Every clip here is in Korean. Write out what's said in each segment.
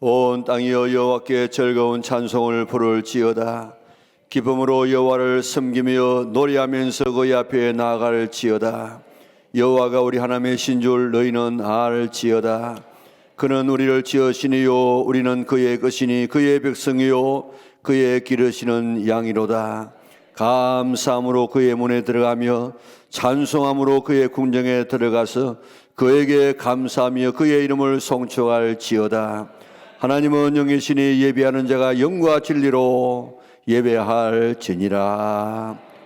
온 땅이여 여호와께 즐거운 찬송을 부를지어다. 기쁨으로 여호와를 섬기며 노래하면서 그의 앞에 나아갈지어다. 여호와가 우리 하나님의 신줄 너희는 알지어다. 그는 우리를 지으시니요 우리는 그의 것이니 그의 백성이요 그의 기르시는 양이로다. 감사함으로 그의 문에 들어가며 찬송함으로 그의 궁정에 들어가서 그에게 감사하며 그의 이름을 송축할지어다. 하나님은 영이시니 예배하는 자가 영과 진리로 예배할지니라.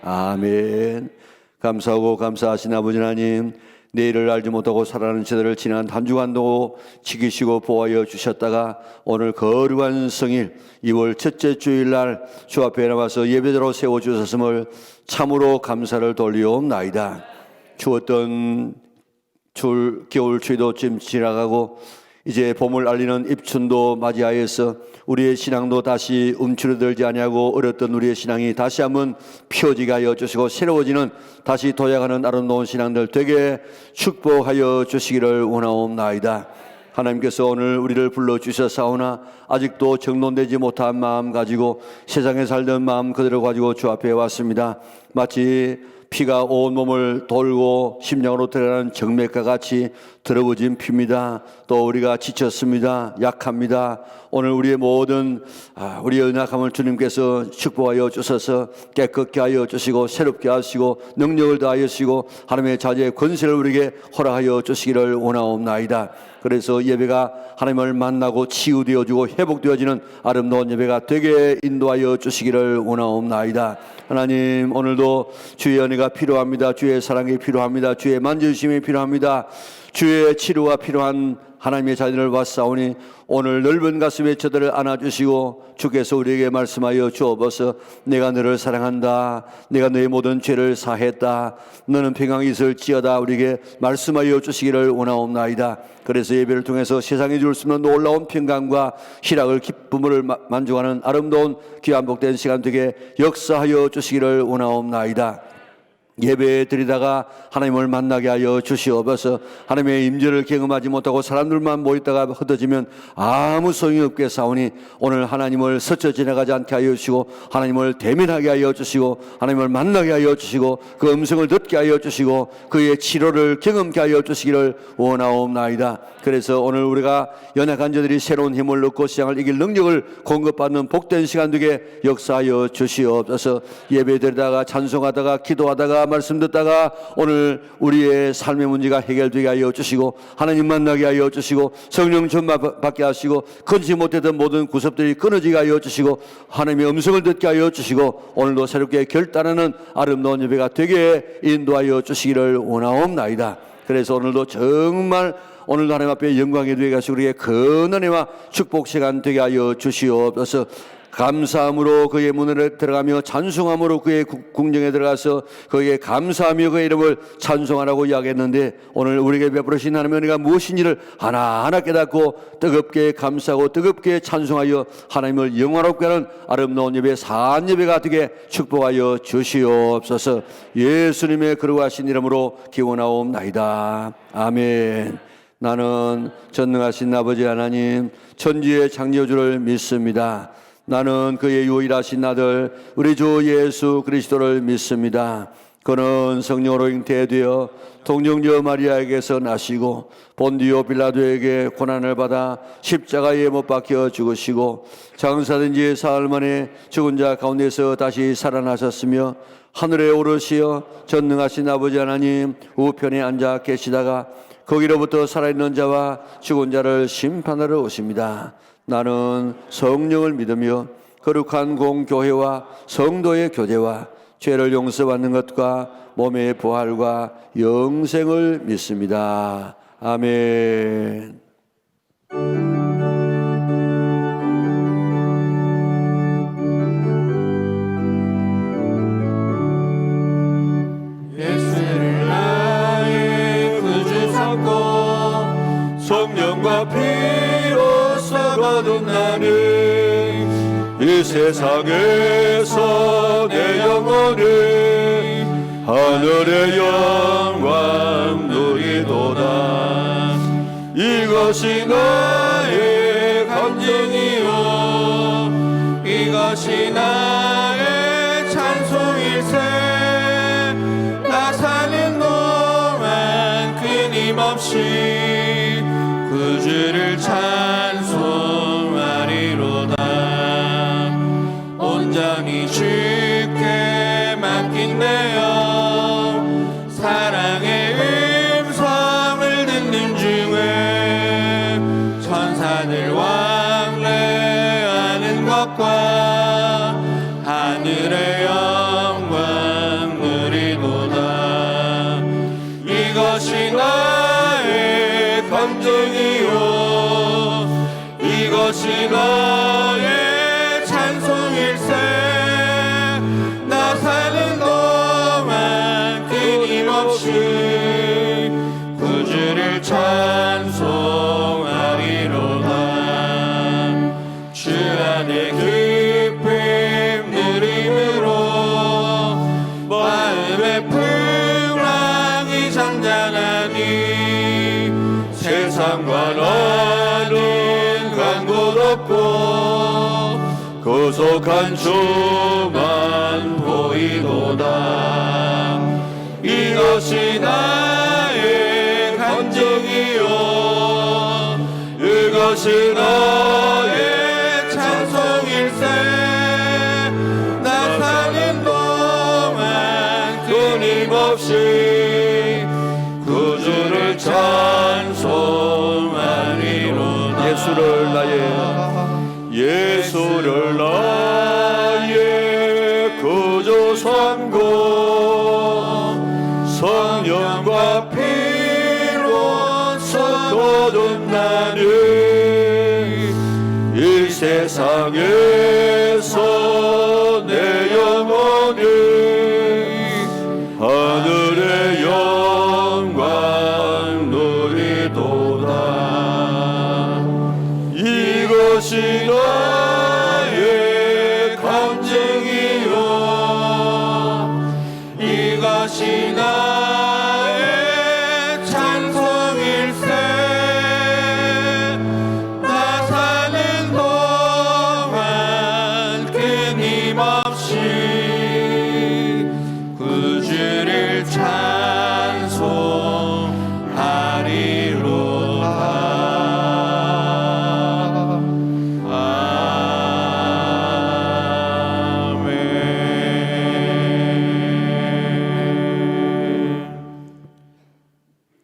아멘. 감사하고 감사하신 아버지 하나님, 내일을 알지 못하고 살아가는 저들을 지난 한 주간도 지키시고 보호하여 주셨다가 오늘 거룩한 성일 2월 첫째 주일날 주 앞에 나와서 예배자로 세워주셨음을 참으로 감사를 돌리옵나이다. 추웠던 겨울 추위도 좀 지나가고 이제 봄을 알리는 입춘도 맞이하여서 우리의 신앙도 다시 움츠러들지 아니하고 어렸던 우리의 신앙이 다시 한번 피어지게 하여 주시고 새로워지는 다시 도약하는 아름다운 신앙들 되게 축복하여 주시기를 원하옵나이다. 하나님께서 오늘 우리를 불러주셨사오나 아직도 정돈되지 못한 마음 가지고 세상에 살던 마음 그대로 가지고 주 앞에 왔습니다. 마치 피가 온 몸을 돌고 심장으로 들어가는 정맥과 같이 더러워진 피입니다. 또 우리가 지쳤습니다. 약합니다. 오늘 우리의 모든 우리의 연약함을 주님께서 축복하여 주셔서 깨끗게 하여 주시고 새롭게 하시고 능력을 다하여 주시고 하나님의 자제의 권세를 우리에게 허락하여 주시기를 원하옵나이다. 그래서 예배가 하나님을 만나고 치유되어지고 회복되어지는 아름다운 예배가 되게 인도하여 주시기를 원하옵나이다. 하나님, 오늘도 주의 은혜가 필요합니다. 주의 사랑이 필요합니다. 주의 만져주심이 필요합니다. 주의 치료가 필요한 하나님의 자녀를 왔사오니 오늘 넓은 가슴에 저들을 안아주시고 주께서 우리에게 말씀하여 주옵소서. 내가 너를 사랑한다. 내가 너의 모든 죄를 사했다. 너는 평강이 있을지어다. 우리에게 말씀하여 주시기를 원하옵나이다. 그래서 예배를 통해서 세상에 줄 수 없는 놀라운 평강과 희락을 기쁨을 만족하는 아름다운 귀한 복된 시간 되게 역사하여 주시기를 원하옵나이다. 예배 드리다가 하나님을 만나게 하여 주시옵소서. 하나님의 임재를 경험하지 못하고 사람들만 모였다가 흩어지면 아무 소용이 없게 사오니 오늘 하나님을 스쳐 지나가지 않게 하여 주시고 하나님을 대면하게 하여 주시고 하나님을 만나게 하여 주시고 그 음성을 듣게 하여 주시고 그의 치료를 경험케 하여 주시기를 원하옵나이다. 그래서 오늘 우리가 연약한 자들이 새로운 힘을 얻고 시장을 이길 능력을 공급받는 복된 시간 되게 역사하여 주시옵소서. 예배 드리다가 찬송하다가 기도하다가 말씀 듣다가 오늘 우리의 삶의 문제가 해결되게 하여 주시고 하나님 만나게 하여 주시고 성령 전만 받게 하시고 끊지 못했던 모든 구섭들이 끊어지게 하여 주시고 하나님의 음성을 듣게 하여 주시고 오늘도 새롭게 결단하는 아름다운 예배가 되게 인도하여 주시기를 원하옵나이다. 그래서 오늘도 정말 오늘도 하나님 앞에 영광이 되게 하시고 우리의 큰 은혜와 축복 시간 되게 하여 주시옵소서. 감사함으로 그의 문에 들어가며 찬송함으로 그의 궁정에 들어가서 그에게 감사하며 그의 이름을 찬송하라고 이야기했는데 오늘 우리에게 베풀으신 하나님의 은혜가 무엇인지를 하나하나 깨닫고 뜨겁게 감사하고 뜨겁게 찬송하여 하나님을 영화롭게 하는 아름다운 예배 사한 예배가 되게 축복하여 주시옵소서. 예수님의 거룩하신 이름으로 기원하옵나이다. 아멘. 나는 전능하신 아버지 하나님 천지의 창조주를 믿습니다. 나는 그의 유일하신 아들 우리 주 예수 그리스도를 믿습니다. 그는 성령으로 잉태되어 동정녀 마리아에게서 나시고 본디오 빌라도에게 고난을 받아 십자가에 못 박혀 죽으시고 장사된 지 사흘 만에 죽은 자 가운데서 다시 살아나셨으며 하늘에 오르시어 전능하신 아버지 하나님 우편에 앉아 계시다가 거기로부터 살아있는 자와 죽은 자를 심판하러 오십니다. 나는 성령을 믿으며 거룩한 공교회와 성도의 교제와 죄를 용서받는 것과 몸의 부활과 영생을 믿습니다. 아멘. 예수를 나의 구주 삼고 성령과 피로써 거듭 나는 이 세상에서 내 영혼을 하늘의 영광 누리도다. 이것이 나의 간증이요 이것이 나의 찬송일세 나 사는 동안 끊임없이 구주를 찬송하리로다 온전히 주께 맡긴대요 사랑의 음성을 듣는 중에 천사들 왕래하는 것과 하늘의 영광 누리도다 이것이 나의 간증이요 이것이 나의 찬송일세 나 사는 동안 끊임없이 구주를 찬송하리로다 주 안에 기쁨 누림으로 마음의 풍랑이 잠잠하니 세상과 나는 간 곳 없고 고속한 주만 보이도다 이것이 나의 간증이요 이것이 나의 찬송일세 나 사는 동안 끊임없이 구주를 찬송하리로다 예수를 나의 구주 삼고 성령과 피로 섞어둔 나는 이 세상에서 내 영혼이 하늘의 영광 누리도다 이것이 나의 간증이요 이것이 나의 찬송일세 나 사는 동안 끊임없이 구주를 찬송하리로다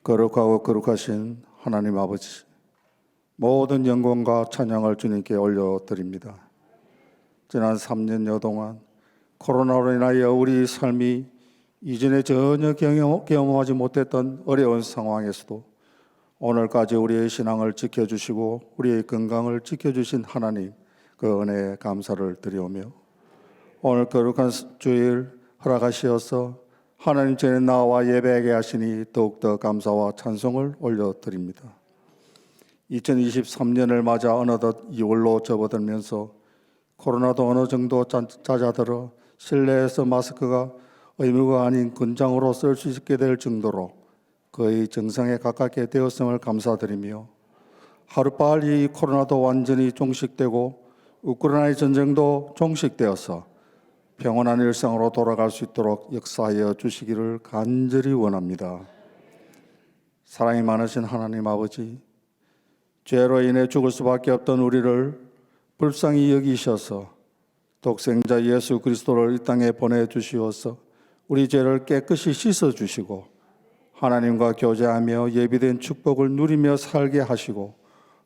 거룩하고 거룩하신 하나님 아버지, 모든 영광과 찬양을 주님께 올려드립니다. 지난 3년여 동안 코로나로 인하여 우리 삶이 이전에 전혀 경험하지 못했던 어려운 상황에서도 오늘까지 우리의 신앙을 지켜주시고 우리의 건강을 지켜주신 하나님, 그 은혜에 감사를 드리오며 오늘 거룩한 주일 허락하시어서 하나님 전에 나와 예배하게 하시니 더욱더 감사와 찬송을 올려드립니다. 2023년을 맞아 어느덧 2월로 접어들면서 코로나도 어느 정도 잦아들어 실내에서 마스크가 의무가 아닌 권장으로 쓸 수 있게 될 정도로 거의 정상에 가깝게 되었음을 감사드리며 하루빨리 코로나도 완전히 종식되고 우크라이나 전쟁도 종식되어서 평온한 일상으로 돌아갈 수 있도록 역사하여 주시기를 간절히 원합니다. 사랑이 많으신 하나님 아버지, 죄로 인해 죽을 수밖에 없던 우리를 불쌍히 여기셔서 독생자 예수 그리스도를 이 땅에 보내주시어서 우리 죄를 깨끗이 씻어주시고 하나님과 교제하며 예비된 축복을 누리며 살게 하시고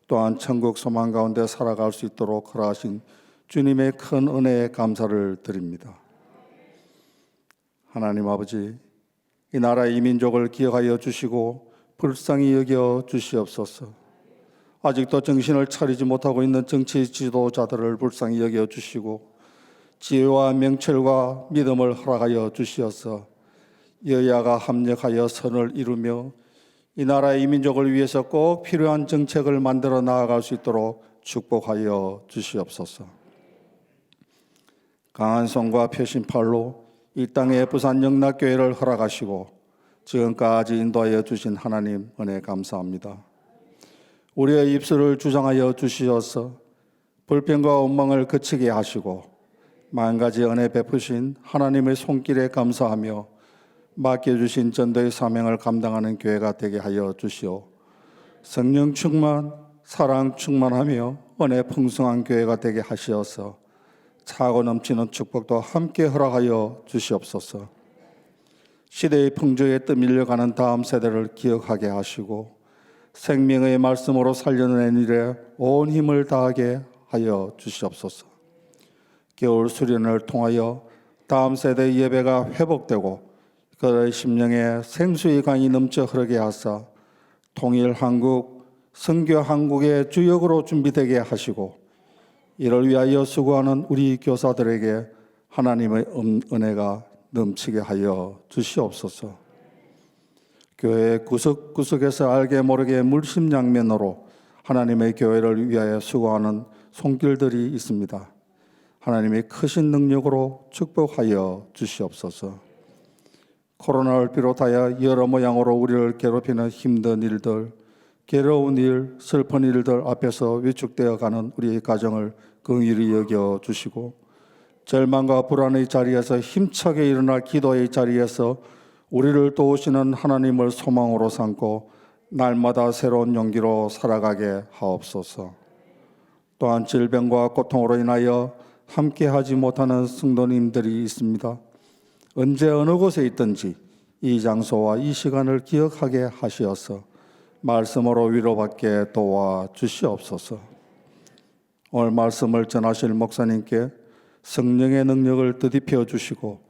또한 천국 소망 가운데 살아갈 수 있도록 허락하신 주님의 큰 은혜에 감사를 드립니다. 하나님 아버지, 이 나라 이 민족을 기억하여 주시고 불쌍히 여겨 주시옵소서. 아직도 정신을 차리지 못하고 있는 정치 지도자들을 불쌍히 여겨 주시고 지혜와 명철과 믿음을 허락하여 주시어서 여야가 합력하여 선을 이루며 이 나라 이 민족을 위해서 꼭 필요한 정책을 만들어 나아갈 수 있도록 축복하여 주시옵소서. 강한 손과 표심팔로 이 땅에 부산 영락교회를 허락하시고 지금까지 인도하여 주신 하나님 은혜 감사합니다. 우리의 입술을 주장하여 주시어서 불평과 원망을 그치게 하시고 만가지 은혜 베푸신 하나님의 손길에 감사하며 맡겨주신 전도의 사명을 감당하는 교회가 되게 하여 주시오. 성령 충만, 사랑 충만하며 은혜 풍성한 교회가 되게 하시어서 차고 넘치는 축복도 함께 허락하여 주시옵소서. 시대의 풍조에 떠밀려가는 다음 세대를 기억하게 하시고 생명의 말씀으로 살려낸 일에 온 힘을 다하게 하여 주시옵소서. 겨울 수련을 통하여 다음 세대의 예배가 회복되고 그들의 심령에 생수의 강이 넘쳐 흐르게 하사 통일 한국, 선교 한국의 주역으로 준비되게 하시고 이를 위하여 수고하는 우리 교사들에게 하나님의 은혜가 넘치게 하여 주시옵소서. 교회 구석구석에서 알게 모르게 물심양면으로 하나님의 교회를 위하여 수고하는 손길들이 있습니다. 하나님의 크신 능력으로 축복하여 주시옵소서. 코로나를 비롯하여 여러 모양으로 우리를 괴롭히는 힘든 일들, 괴로운 일, 슬픈 일들 앞에서 위축되어 가는 우리의 가정을 긍휼히 여겨 주시고 절망과 불안의 자리에서 힘차게 일어날 기도의 자리에서 우리를 도우시는 하나님을 소망으로 삼고 날마다 새로운 용기로 살아가게 하옵소서. 또한 질병과 고통으로 인하여 함께하지 못하는 성도님들이 있습니다. 언제 어느 곳에 있든지 이 장소와 이 시간을 기억하게 하시어서 말씀으로 위로받게 도와주시옵소서. 오늘 말씀을 전하실 목사님께 성령의 능력을 더딥혀 주시고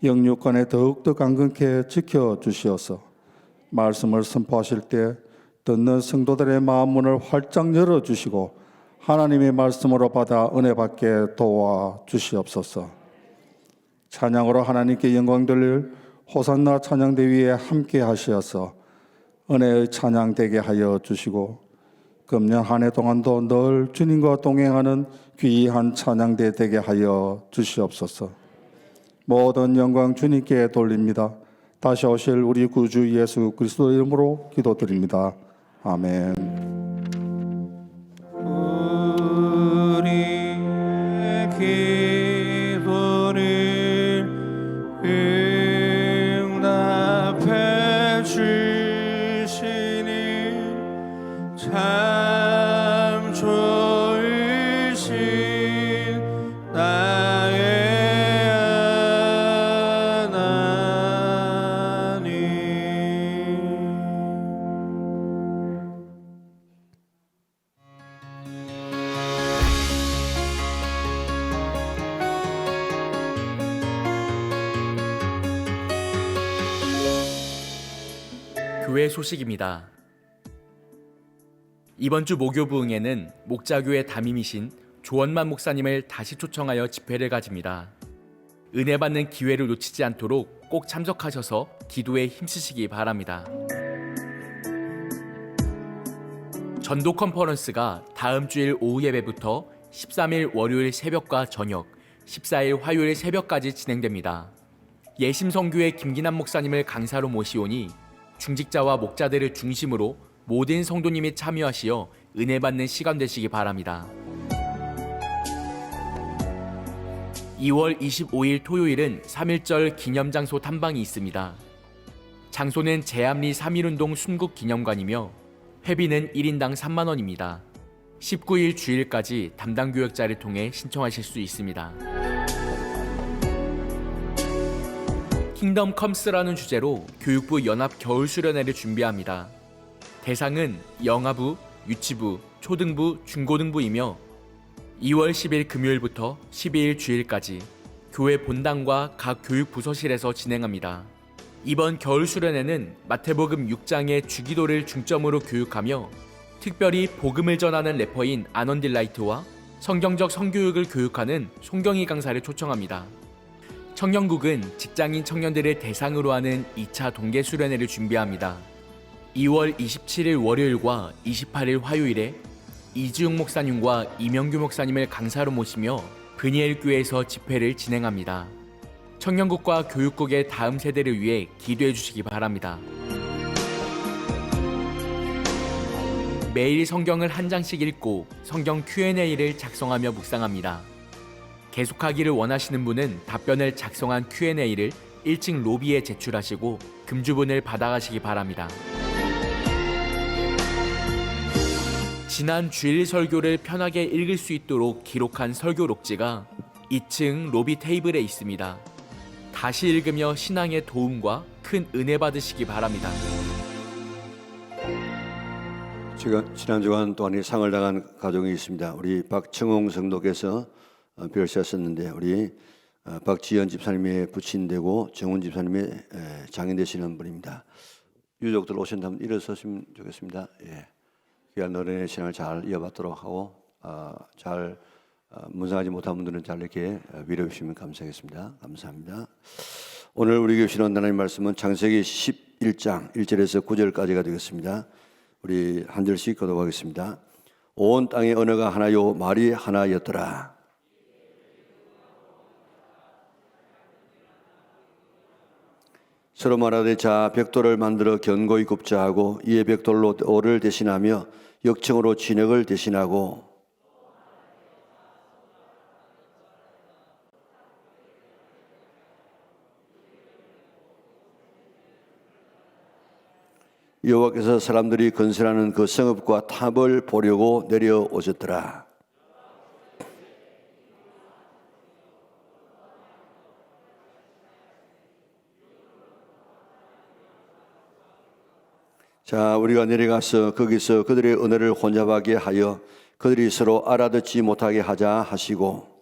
영육간에 더욱더 강건케 지켜주시어서 말씀을 선포하실 때 듣는 성도들의 마음 문을 활짝 열어주시고 하나님의 말씀으로 받아 은혜 받게 도와주시옵소서. 찬양으로 하나님께 영광 돌릴 호산나 찬양대 위에 함께 하시어서 은혜의 찬양 되게 하여 주시고 금년 한 해 동안도 늘 주님과 동행하는 귀한 찬양대 되게 하여 주시옵소서. 모든 영광 주님께 돌립니다. 다시 오실 우리 구주 예수 그리스도의 이름으로 기도드립니다. 아멘. 우리의 기도를 응답해 주시니 참 좋으신 나의 하나님. 교회 소식입니다. 이번 주 목요 부흥회는 목자교회 담임이신 조원만 목사님을 다시 초청하여 집회를 가집니다. 은혜 받는 기회를 놓치지 않도록 꼭 참석하셔서 기도에 힘쓰시기 바랍니다. 전도 컨퍼런스가 다음 주일 오후 예배부터 13일 월요일 새벽과 저녁, 14일 화요일 새벽까지 진행됩니다. 예심성교회 김기남 목사님을 강사로 모시오니 중직자와 목자들을 중심으로 모든 성도님이 참여하시어 은혜 받는 시간 되시기 바랍니다. 2월 25일 토요일은 3.1절 기념장소 탐방이 있습니다. 장소는 제암리 3.1운동 순국기념관이며 회비는 1인당 3만원입니다. 19일 주일까지 담당 교역자를 통해 신청하실 수 있습니다. 킹덤 컴스라는 주제로 교육부 연합 겨울 수련회를 준비합니다. 대상은 영아부, 유치부, 초등부, 중고등부이며 2월 10일 금요일부터 12일 주일까지 교회 본당과 각 교육부서실에서 진행합니다. 이번 겨울 수련회는 마태복음 6장의 주기도를 중점으로 교육하며 특별히 복음을 전하는 래퍼인 아넌딜라이트와 성경적 성교육을 교육하는 송경희 강사를 초청합니다. 청년국은 직장인 청년들을 대상으로 하는 2차 동계 수련회를 준비합니다. 2월 27일 월요일과 28일 화요일에 이지용 목사님과 이명규 목사님을 강사로 모시며 브니엘 교회에서 집회를 진행합니다. 청년국과 교육국의 다음 세대를 위해 기도해 주시기 바랍니다. 매일 성경을 한 장씩 읽고 성경 Q&A를 작성하며 묵상합니다. 계속하기를 원하시는 분은 답변을 작성한 Q&A를 1층 로비에 제출하시고 금주분을 받아가시기 바랍니다. 지난 주일 설교를 편하게 읽을 수 있도록 기록한 설교 녹지가 2층 로비 테이블에 있습니다. 다시 읽으며 신앙의 도움과 큰 은혜 받으시기 바랍니다. 지난 주간 또한 상을 당한 가정이 있습니다. 우리 박청홍 성도께서 별세하셨는데 우리 박지연 집사님의 부친되고 정훈 집사님의 장인 되시는 분입니다. 유족들 오신다면 일어서시면 좋겠습니다. 예. 귀한 어린의 신앙을 잘 이어받도록 하고 잘 문상하지 못한 분들은 잘 이렇게 위로해 주시면 감사하겠습니다. 감사합니다. 오늘 우리 교실은 하나님 말씀은 창세기 11장 1절에서 9절까지가 되겠습니다. 우리 한 절씩 교독하겠습니다. 온 땅의 언어가 하나요 말이 하나였더라. 서로 말하되 자 벽돌을 만들어 견고히 굽자 하고 이에 벽돌로 돌을 대신하며 역청으로 진흙을 대신하고 여호와께서 사람들이 건설하는 그 성읍과 탑을 보려고 내려오셨더라. 자, 우리가 내려가서 거기서 그들의 언어를 혼잡하게 하여 그들이 서로 알아듣지 못하게 하자 하시고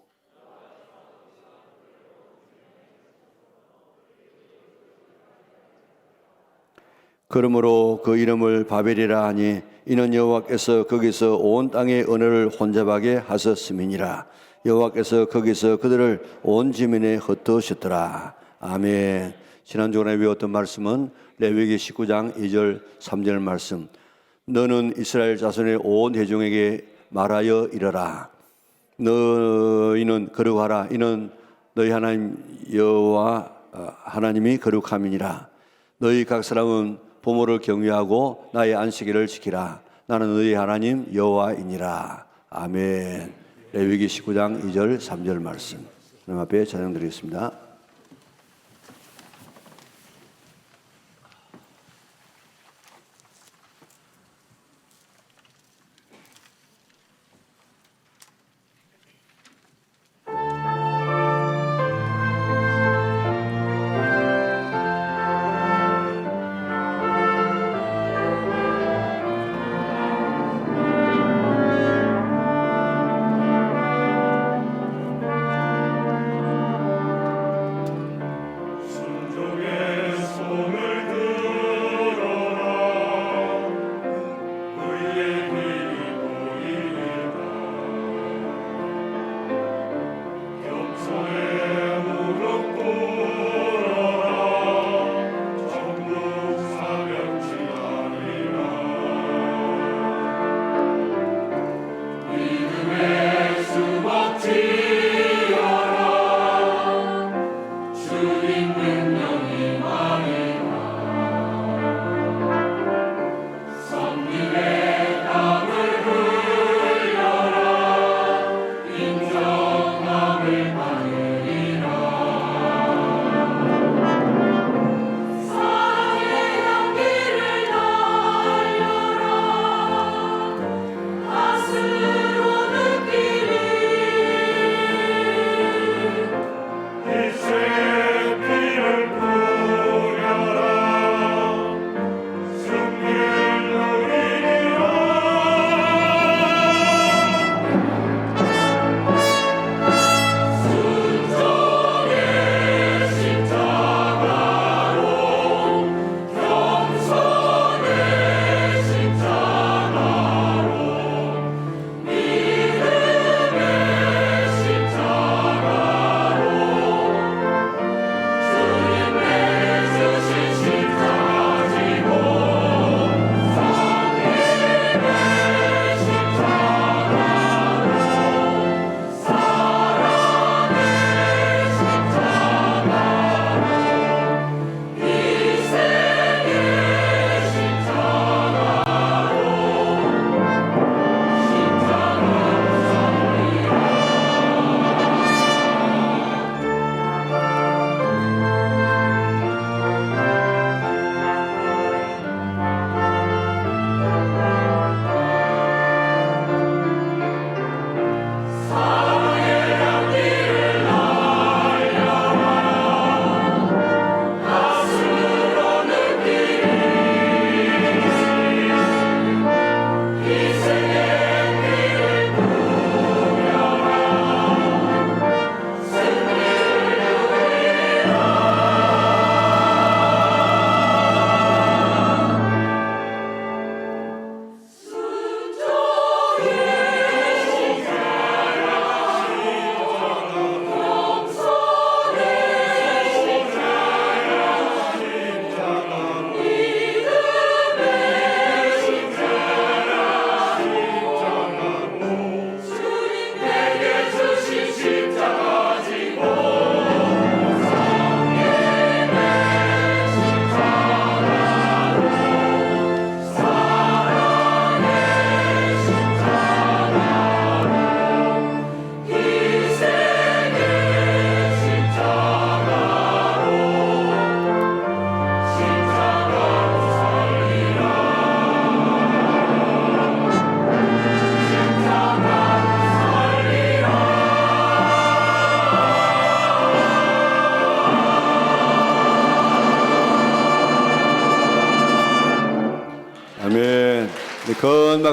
그러므로 그 이름을 바벨이라 하니 이는 여호와께서 거기서 온 땅의 언어를 혼잡하게 하셨음이니라. 여호와께서 거기서 그들을 온 지면에 흩으셨더라. 아멘. 지난 주간에 외웠던 말씀은 레위기 19장 2절 3절 말씀. 너는 이스라엘 자손의 온 회중에게 말하여 이르라. 너희는 거룩하라. 이는 너희 하나님 여호와 하나님이 거룩함이니라. 너희 각 사람은 부모를 경외하고 나의 안식일을 지키라. 나는 너희 하나님 여호와이니라. 아멘. 레위기 19장 2절 3절 말씀. 하나님 앞에 찬양드리겠습니다.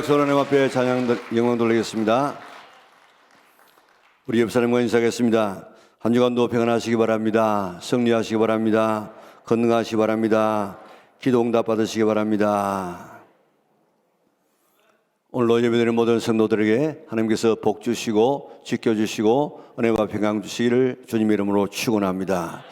박수 하나님 앞에 영광 돌리겠습니다. 우리 옆 사람과 인사하겠습니다. 한 주간도 평안하시기 바랍니다. 승리하시기 바랍니다. 건강하시기 바랍니다. 기도 응답 받으시기 바랍니다. 오늘 예배드리는 모든 성도들에게 하나님께서 복 주시고 지켜주시고 은혜와 평강 주시기를 주님의 이름으로 축원합니다.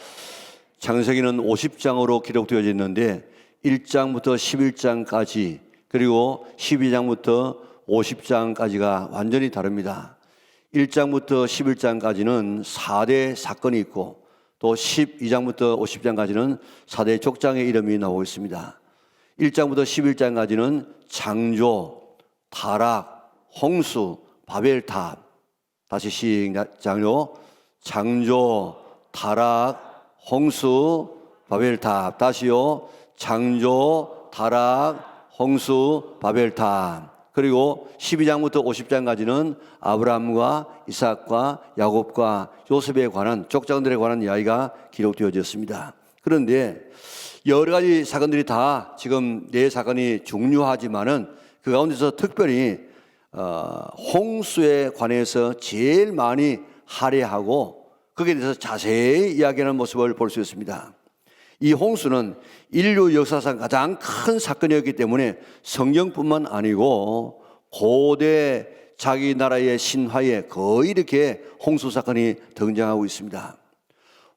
창세기는 50장으로 기록되어 있는데 1장부터 11장까지 그리고 12장부터 50장까지가 완전히 다릅니다. 1장부터 11장까지는 4대 사건이 있고 또 12장부터 50장까지는 4대 족장의 이름이 나오고 있습니다. 1장부터 11장까지는 창조, 타락, 홍수, 바벨탑. 다시 시작요. 창조, 타락, 홍수, 바벨탑. 다시요. 창조, 타락, 홍수, 바벨탑. 그리고 12장부터 50장까지는 아브라함과 이삭과 야곱과 요셉에 관한 족장들에 관한 이야기가 기록되어졌습니다. 그런데 여러 가지 사건들이 다 지금 네 사건이 중요하지만은 그 가운데서 특별히 홍수에 관해서 제일 많이 할애하고 거기에 대해서 자세히 이야기하는 모습을 볼 수 있습니다. 이 홍수는 인류 역사상 가장 큰 사건이었기 때문에 성경뿐만 아니고 고대 자기 나라의 신화에 거의 이렇게 홍수 사건이 등장하고 있습니다.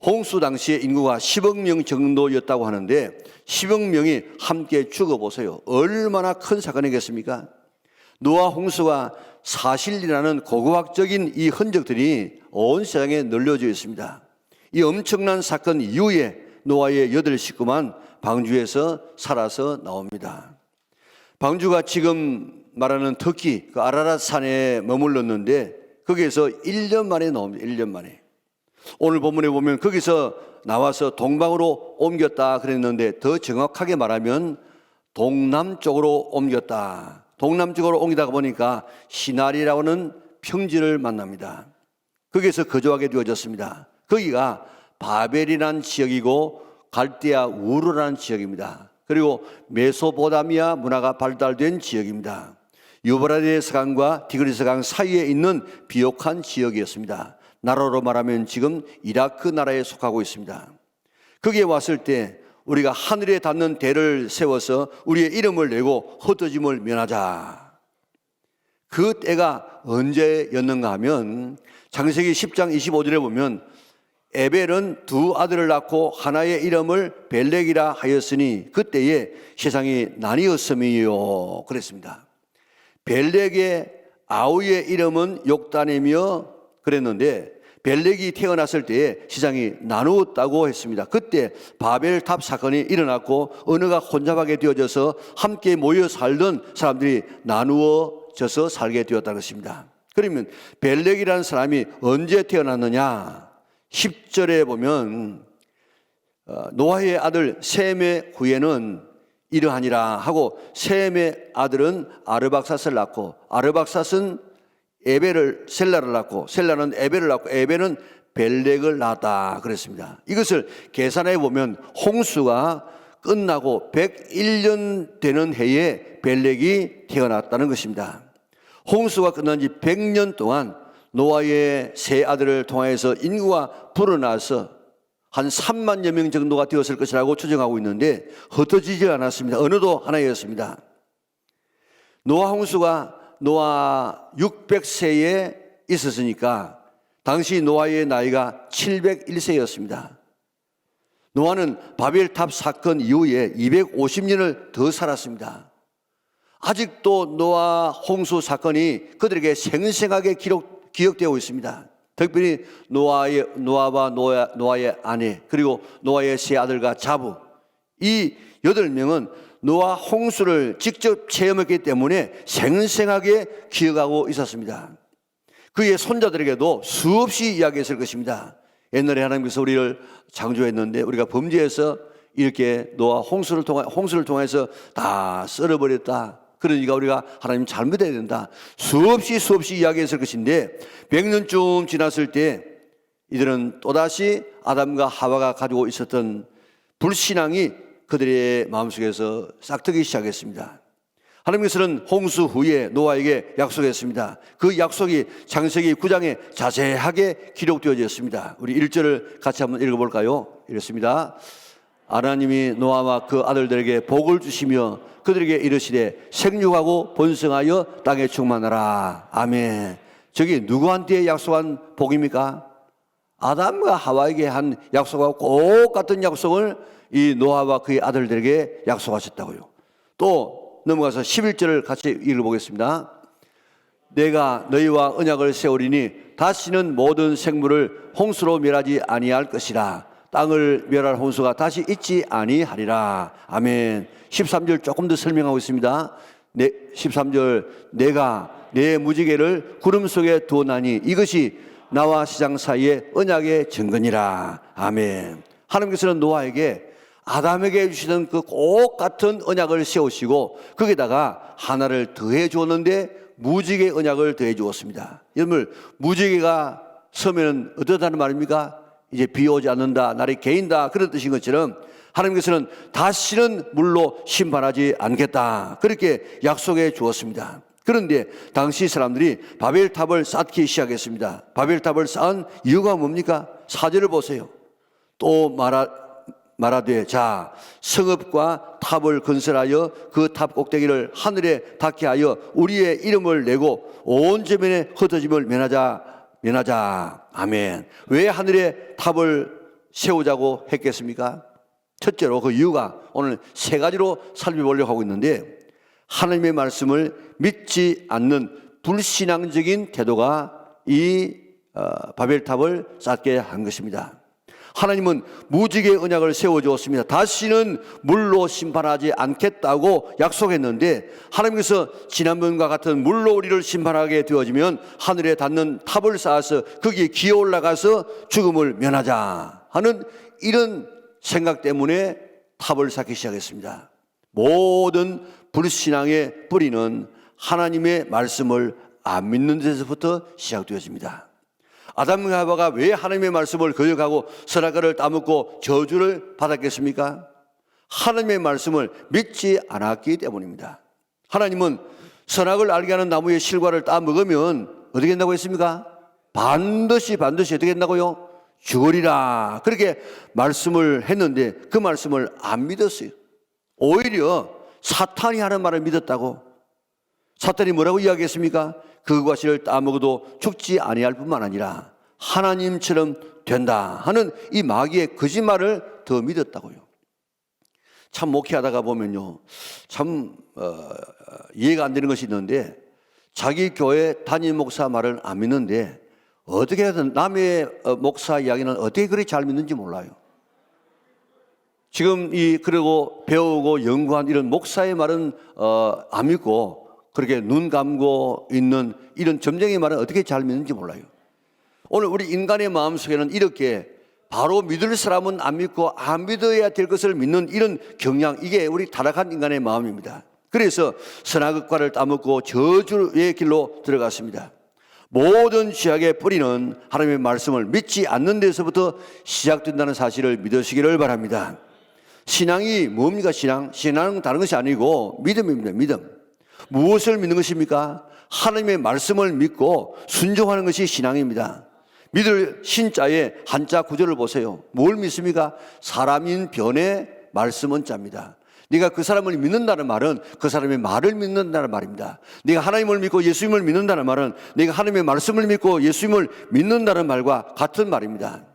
홍수 당시에 인구가 10억 명 정도였다고 하는데 10억 명이 함께 죽어보세요. 얼마나 큰 사건이겠습니까? 노아 홍수가 사실이라는 고고학적인 이 흔적들이 온 세상에 널려져 있습니다. 이 엄청난 사건 이후에 노아의 8 식구만 방주에서 살아서 나옵니다. 방주가 지금 말하는 터키 그 아라랏 산에 머물렀는데 거기에서 1년 만에 나옵니다. 1년 만에. 오늘 본문에 보면 거기서 나와서 동방으로 옮겼다 그랬는데 더 정확하게 말하면 동남쪽으로 옮겼다. 동남쪽으로 옮기다 보니까 시나리라고 하는 평지를 만납니다. 거기에서 거주하게 되어졌습니다. 거기가 바벨이라는 지역이고 갈대아 우르라는 지역입니다. 그리고 메소포타미아 문화가 발달된 지역입니다. 유브라데스 강과 디그리스 강 사이에 있는 비옥한 지역이었습니다. 나라로 말하면 지금 이라크 나라에 속하고 있습니다. 거기에 왔을 때 우리가 하늘에 닿는 대를 세워서 우리의 이름을 내고 흩어짐을 면하자. 그 때가 언제였는가 하면 창세기 10장 25절에 보면 에벨은 2 아들을 낳고 하나의 이름을 벨렉이라 하였으니 그때에 세상이 나뉘었음이요 그랬습니다. 벨렉의 아우의 이름은 욕단이며 그랬는데 벨렉이 태어났을 때에 세상이 나누었다고 했습니다. 그때 바벨탑 사건이 일어났고 언어가 혼잡하게 되어져서 함께 모여 살던 사람들이 나누어져서 살게 되었다는 것입니다. 그러면 벨렉이라는 사람이 언제 태어났느냐? 10절에 보면 노아의 아들 셈의 후에는 이러하니라 하고 셈의 아들은 아르박삿을 낳고 아르박삿은 셀라를 낳고 셀라는 에벨을 낳고 에벨은 벨렉을 낳았다 그랬습니다. 이것을 계산해 보면 홍수가 끝나고 101년 되는 해에 벨렉이 태어났다는 것입니다. 홍수가 끝난 지 100년 동안 노아의 세 아들을 통하여서 인구가 불어나서 한 3만여 명 정도가 되었을 것이라고 추정하고 있는데 흩어지지 않았습니다. 어느도 하나였습니다. 노아 홍수가 노아 600세에 있었으니까 당시 노아의 나이가 701세였습니다. 노아는 바벨탑 사건 이후에 250년을 더 살았습니다. 아직도 노아 홍수 사건이 그들에게 생생하게 기억되고 있습니다. 특별히 노아와 노아의 아내 그리고 노아의 세 아들과 자부 이 8명은 노아 홍수를 직접 체험했기 때문에 생생하게 기억하고 있었습니다. 그의 손자들에게도 수없이 이야기했을 것입니다. 옛날에 하나님께서 우리를 창조했는데 우리가 범죄해서 이렇게 노아 홍수를 통해서 다 썰어버렸다. 그러니까 우리가 하나님 잘 믿어야 된다. 수없이 이야기했을 것인데 100년쯤 지났을 때 이들은 또다시 아담과 하와가 가지고 있었던 불신앙이 그들의 마음속에서 싹트기 시작했습니다. 하나님께서는 홍수 후에 노아에게 약속했습니다. 그 약속이 창세기 9장에 자세하게 기록되어져 있습니다. 우리 1절을 같이 한번 읽어볼까요? 이렇습니다. 하나님이 노아와 그 아들들에게 복을 주시며 그들에게 이르시되 생육하고 번성하여 땅에 충만하라. 아멘. 저기 누구한테 약속한 복입니까? 아담과 하와에게 한 약속하고 꼭 같은 약속을 이 노아와 그의 아들들에게 약속하셨다고요. 또 넘어가서 11절을 같이 읽어보겠습니다. 내가 너희와 언약을 세우리니 다시는 모든 생물을 홍수로 멸하지 아니할 것이라. 땅을 멸할 홍수가 다시 있지 아니하리라. 아멘. 13절 조금 더 설명하고 있습니다. 13절 내가 내 무지개를 구름 속에 두었나니 이것이 나와 세상 사이의 언약의 증거니라. 아멘. 하나님께서는 노아에게 아담에게 주시던 그 꼭 같은 언약을 세우시고 거기다가 하나를 더해 주었는데 무지개 언약을 더해 주었습니다. 여러분, 무지개가 서면 어떻다는 말입니까? 이제 비 오지 않는다, 날이 개인다, 그런 뜻인 것처럼 하나님께서는 다시는 물로 심판하지 않겠다, 그렇게 약속해 주었습니다. 그런데 당시 사람들이 바벨탑을 쌓기 시작했습니다. 바벨탑을 쌓은 이유가 뭡니까? 4절을 보세요. 또 말하되 자 성읍과 탑을 건설하여 그 탑 꼭대기를 하늘에 닿게 하여 우리의 이름을 내고 온 저면에 흩어짐을 면하자. 아멘. 왜 하늘에 탑을 세우자고 했겠습니까? 첫째로 그 이유가 오늘 세 가지로 살펴보려고 하고 있는데, 하나님의 말씀을 믿지 않는 불신앙적인 태도가 이 바벨탑을 쌓게 한 것입니다. 하나님은 무지개 언약을 세워주었습니다. 다시는 물로 심판하지 않겠다고 약속했는데, 하나님께서 지난번과 같은 물로 우리를 심판하게 되어지면 하늘에 닿는 탑을 쌓아서 거기에 기어 올라가서 죽음을 면하자 하는 이런 생각 때문에 탑을 쌓기 시작했습니다. 모든 불신앙의 뿌리는 하나님의 말씀을 안 믿는 데서부터 시작되어집니다. 아담과 하와가 왜 하나님의 말씀을 거역하고 선악과를 따먹고 저주를 받았겠습니까? 하나님의 말씀을 믿지 않았기 때문입니다. 하나님은 선악을 알게 하는 나무의 실과를 따먹으면 어떻게 된다고 했습니까? 반드시 어떻게 된다고요? 죽으리라, 그렇게 말씀을 했는데 그 말씀을 안 믿었어요. 오히려 사탄이 하는 말을 믿었다고. 사탄이 뭐라고 이야기했습니까? 그 과실을 따먹어도 죽지 아니할 뿐만 아니라 하나님처럼 된다 하는 이 마귀의 거짓말을 더 믿었다고요. 참 목회하다가 보면요, 참 이해가 안 되는 것이 있는데, 자기 교회 담임 목사 말을 안 믿는데 어떻게 해든 남의 목사 이야기는 어떻게 그리 잘 믿는지 몰라요. 지금 그리고 배우고 연구한 이런 목사의 말은 안 믿고, 그렇게 눈 감고 있는 이런 점쟁이 말은 어떻게 잘 믿는지 몰라요. 오늘 우리 인간의 마음속에는 이렇게 바로 믿을 사람은 안 믿고 안 믿어야 될 것을 믿는 이런 경향, 이게 우리 타락한 인간의 마음입니다. 그래서 선악과를 따먹고 저주의 길로 들어갔습니다. 모든 죄악의 뿌리는 하나님의 말씀을 믿지 않는 데서부터 시작된다는 사실을 믿으시기를 바랍니다. 신앙이 뭡니까? 신앙은 다른 것이 아니고 믿음입니다. 믿음. 무엇을 믿는 것입니까? 하나님의 말씀을 믿고 순종하는 것이 신앙입니다. 믿을 신자의 한자 구절을 보세요. 뭘 믿습니까? 사람인 변의 말씀은 자입니다. 네가 그 사람을 믿는다는 말은 그 사람의 말을 믿는다는 말입니다. 네가 하나님을 믿고 예수님을 믿는다는 말은 네가 하나님의 말씀을 믿고 예수님을 믿는다는 말과 같은 말입니다.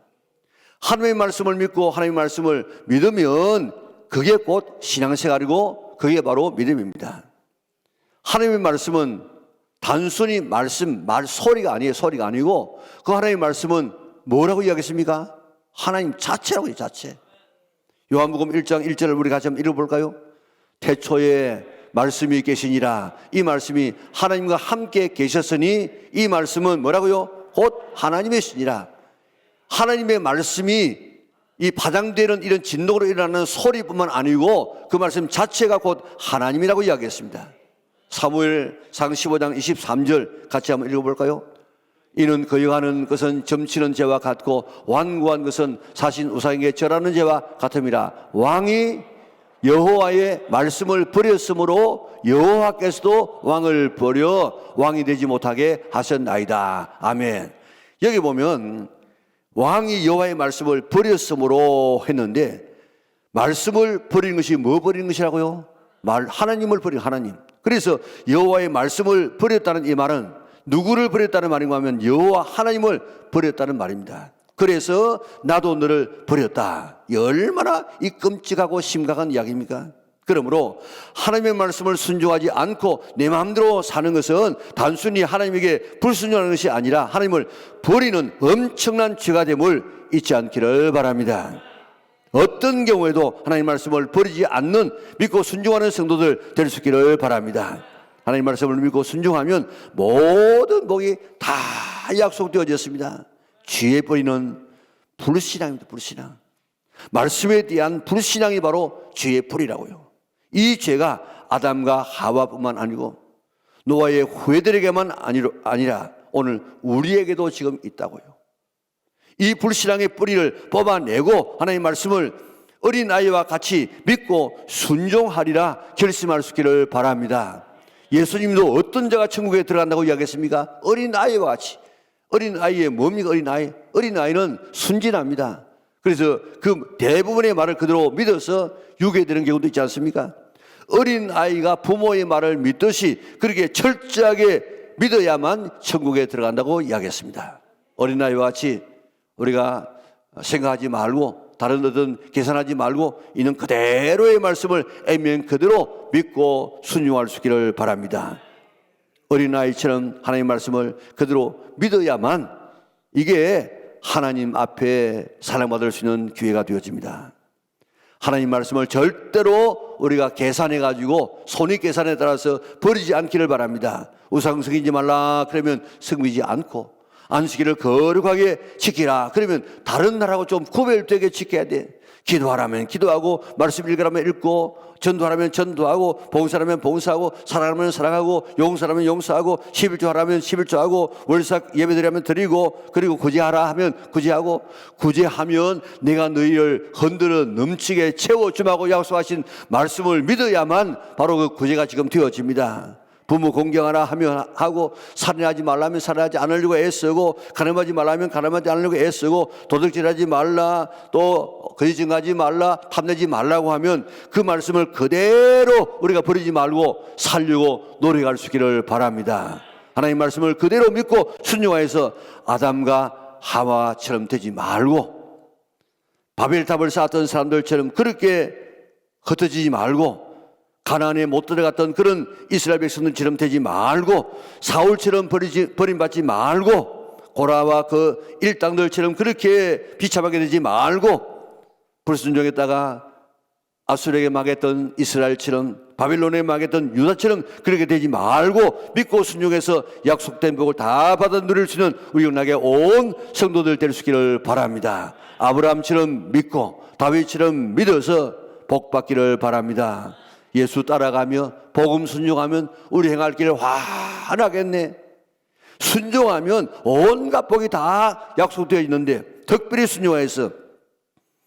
하나님의 말씀을 믿고 하나님의 말씀을 믿으면 그게 곧 신앙생활이고 그게 바로 믿음입니다. 하나님의 말씀은 단순히 소리가 아니에요. 소리가 아니고 그 하나님의 말씀은 뭐라고 이야기했습니까? 하나님 자체라고 해요. 자체. 요한복음 1장 1절을 우리 같이 한번 읽어볼까요? 태초에 말씀이 계시니라. 이 말씀이 하나님과 함께 계셨으니 이 말씀은 뭐라고요? 곧 하나님의 신이라. 하나님의 말씀이 이 파장되는 이런 진동으로 일어나는 소리뿐만 아니고 그 말씀 자체가 곧 하나님이라고 이야기했습니다. 사무엘상 15장 23절 같이 한번 읽어볼까요? 이는 거역하는 것은 점치는 죄와 같고 완고한 것은 사신 우상에게 절하는 죄와 같음이라. 왕이 여호와의 말씀을 버렸으므로 여호와께서도 왕을 버려 왕이 되지 못하게 하셨나이다. 아멘. 여기 보면 왕이 여호와의 말씀을 버렸으므로 했는데, 말씀을 버리는 것이 뭐 버리는 것이라고요? 하나님을 버린 하나님. 그래서 여호와의 말씀을 버렸다는 이 말은 누구를 버렸다는 말인가 하면 여호와 하나님을 버렸다는 말입니다. 그래서 나도 너를 버렸다. 얼마나 이 끔찍하고 심각한 이야기입니까? 그러므로 하나님의 말씀을 순종하지 않고 내 마음대로 사는 것은 단순히 하나님에게 불순종하는 것이 아니라 하나님을 버리는 엄청난 죄가 됨을 잊지 않기를 바랍니다. 어떤 경우에도 하나님 말씀을 버리지 않는 믿고 순종하는 성도들 될 수 있기를 바랍니다. 하나님 말씀을 믿고 순종하면 모든 복이 다 약속되어졌습니다. 죄에 버리는 불신앙입니다. 불신앙. 말씀에 대한 불신앙이 바로 죄의 뿌리라고요. 이 죄가 아담과 하와뿐만 아니고 노아의 후예들에게만 아니라 오늘 우리에게도 지금 있다고요. 이 불신앙의 뿌리를 뽑아내고 하나님의 말씀을 어린아이와 같이 믿고 순종하리라 결심할 수 있기를 바랍니다. 예수님도 어떤 자가 천국에 들어간다고 이야기했습니까? 어린아이와 같이. 어린아이의 뭡니까? 어린아이는 순진합니다. 그래서 그 대부분의 말을 그대로 믿어서 유괴되는 경우도 있지 않습니까? 어린아이가 부모의 말을 믿듯이 그렇게 철저하게 믿어야만 천국에 들어간다고 이야기했습니다. 어린아이와 같이 우리가 생각하지 말고 다른 어떤 계산하지 말고 있는 그대로의 말씀을 아멘 그대로 믿고 순종할 수 있기를 바랍니다. 어린아이처럼 하나님의 말씀을 그대로 믿어야만 이게 하나님 앞에 사랑받을 수 있는 기회가 되어집니다. 하나님 말씀을 절대로 우리가 계산해가지고 손익계산에 따라서 버리지 않기를 바랍니다. 우상 섬기지 말라 그러면 섬기지 않고, 안식일을 거룩하게 지키라 그러면 다른 날하고 좀 구별되게 지켜야 돼. 기도하라면 기도하고, 말씀 읽으라면 읽고, 전도하라면 전도하고, 봉사하면 봉사하고, 사랑하면 사랑하고, 용서하면 용서하고, 11조하라면 11조하고, 월삭 예배드리면 드리고, 그리고 구제하라 하면 구제하고, 구제하면 내가 너희를 흔들어 넘치게 채워주마고 약속하신 말씀을 믿어야만 바로 그 구제가 지금 되어집니다. 부모 공경하라 하면 하고, 살인하지 말라면 살인하지 않으려고 애쓰고, 가늠하지 말라면 가늠하지 않으려고 애쓰고, 도둑질하지 말라, 또 거짓 증거하지 말라, 탐내지 말라고 하면 그 말씀을 그대로 우리가 버리지 말고 살려고 노력할 수 있기를 바랍니다. 하나님 말씀을 그대로 믿고 순종하여서 아담과 하와처럼 되지 말고, 바벨탑을 쌓았던 사람들처럼 그렇게 흩어지지 말고, 가나안에 못 들어갔던 그런 이스라엘 백성들처럼 되지 말고, 사울처럼 버림받지 말고, 고라와 그 일당들처럼 그렇게 비참하게 되지 말고, 불순종했다가 아수르에게 망했던 이스라엘처럼, 바빌론에 망했던 유다처럼 그렇게 되지 말고 믿고 순종해서 약속된 복을 다 받아 누릴 수 있는 우리나게 온 성도들 될 수 있기를 바랍니다. 아브라함처럼 믿고 다윗처럼 믿어서 복 받기를 바랍니다. 예수 따라가며 복음 순종하면 우리 행할 길을 환하겠네. 순종하면 온갖 복이 다 약속되어 있는데, 특별히 순종해서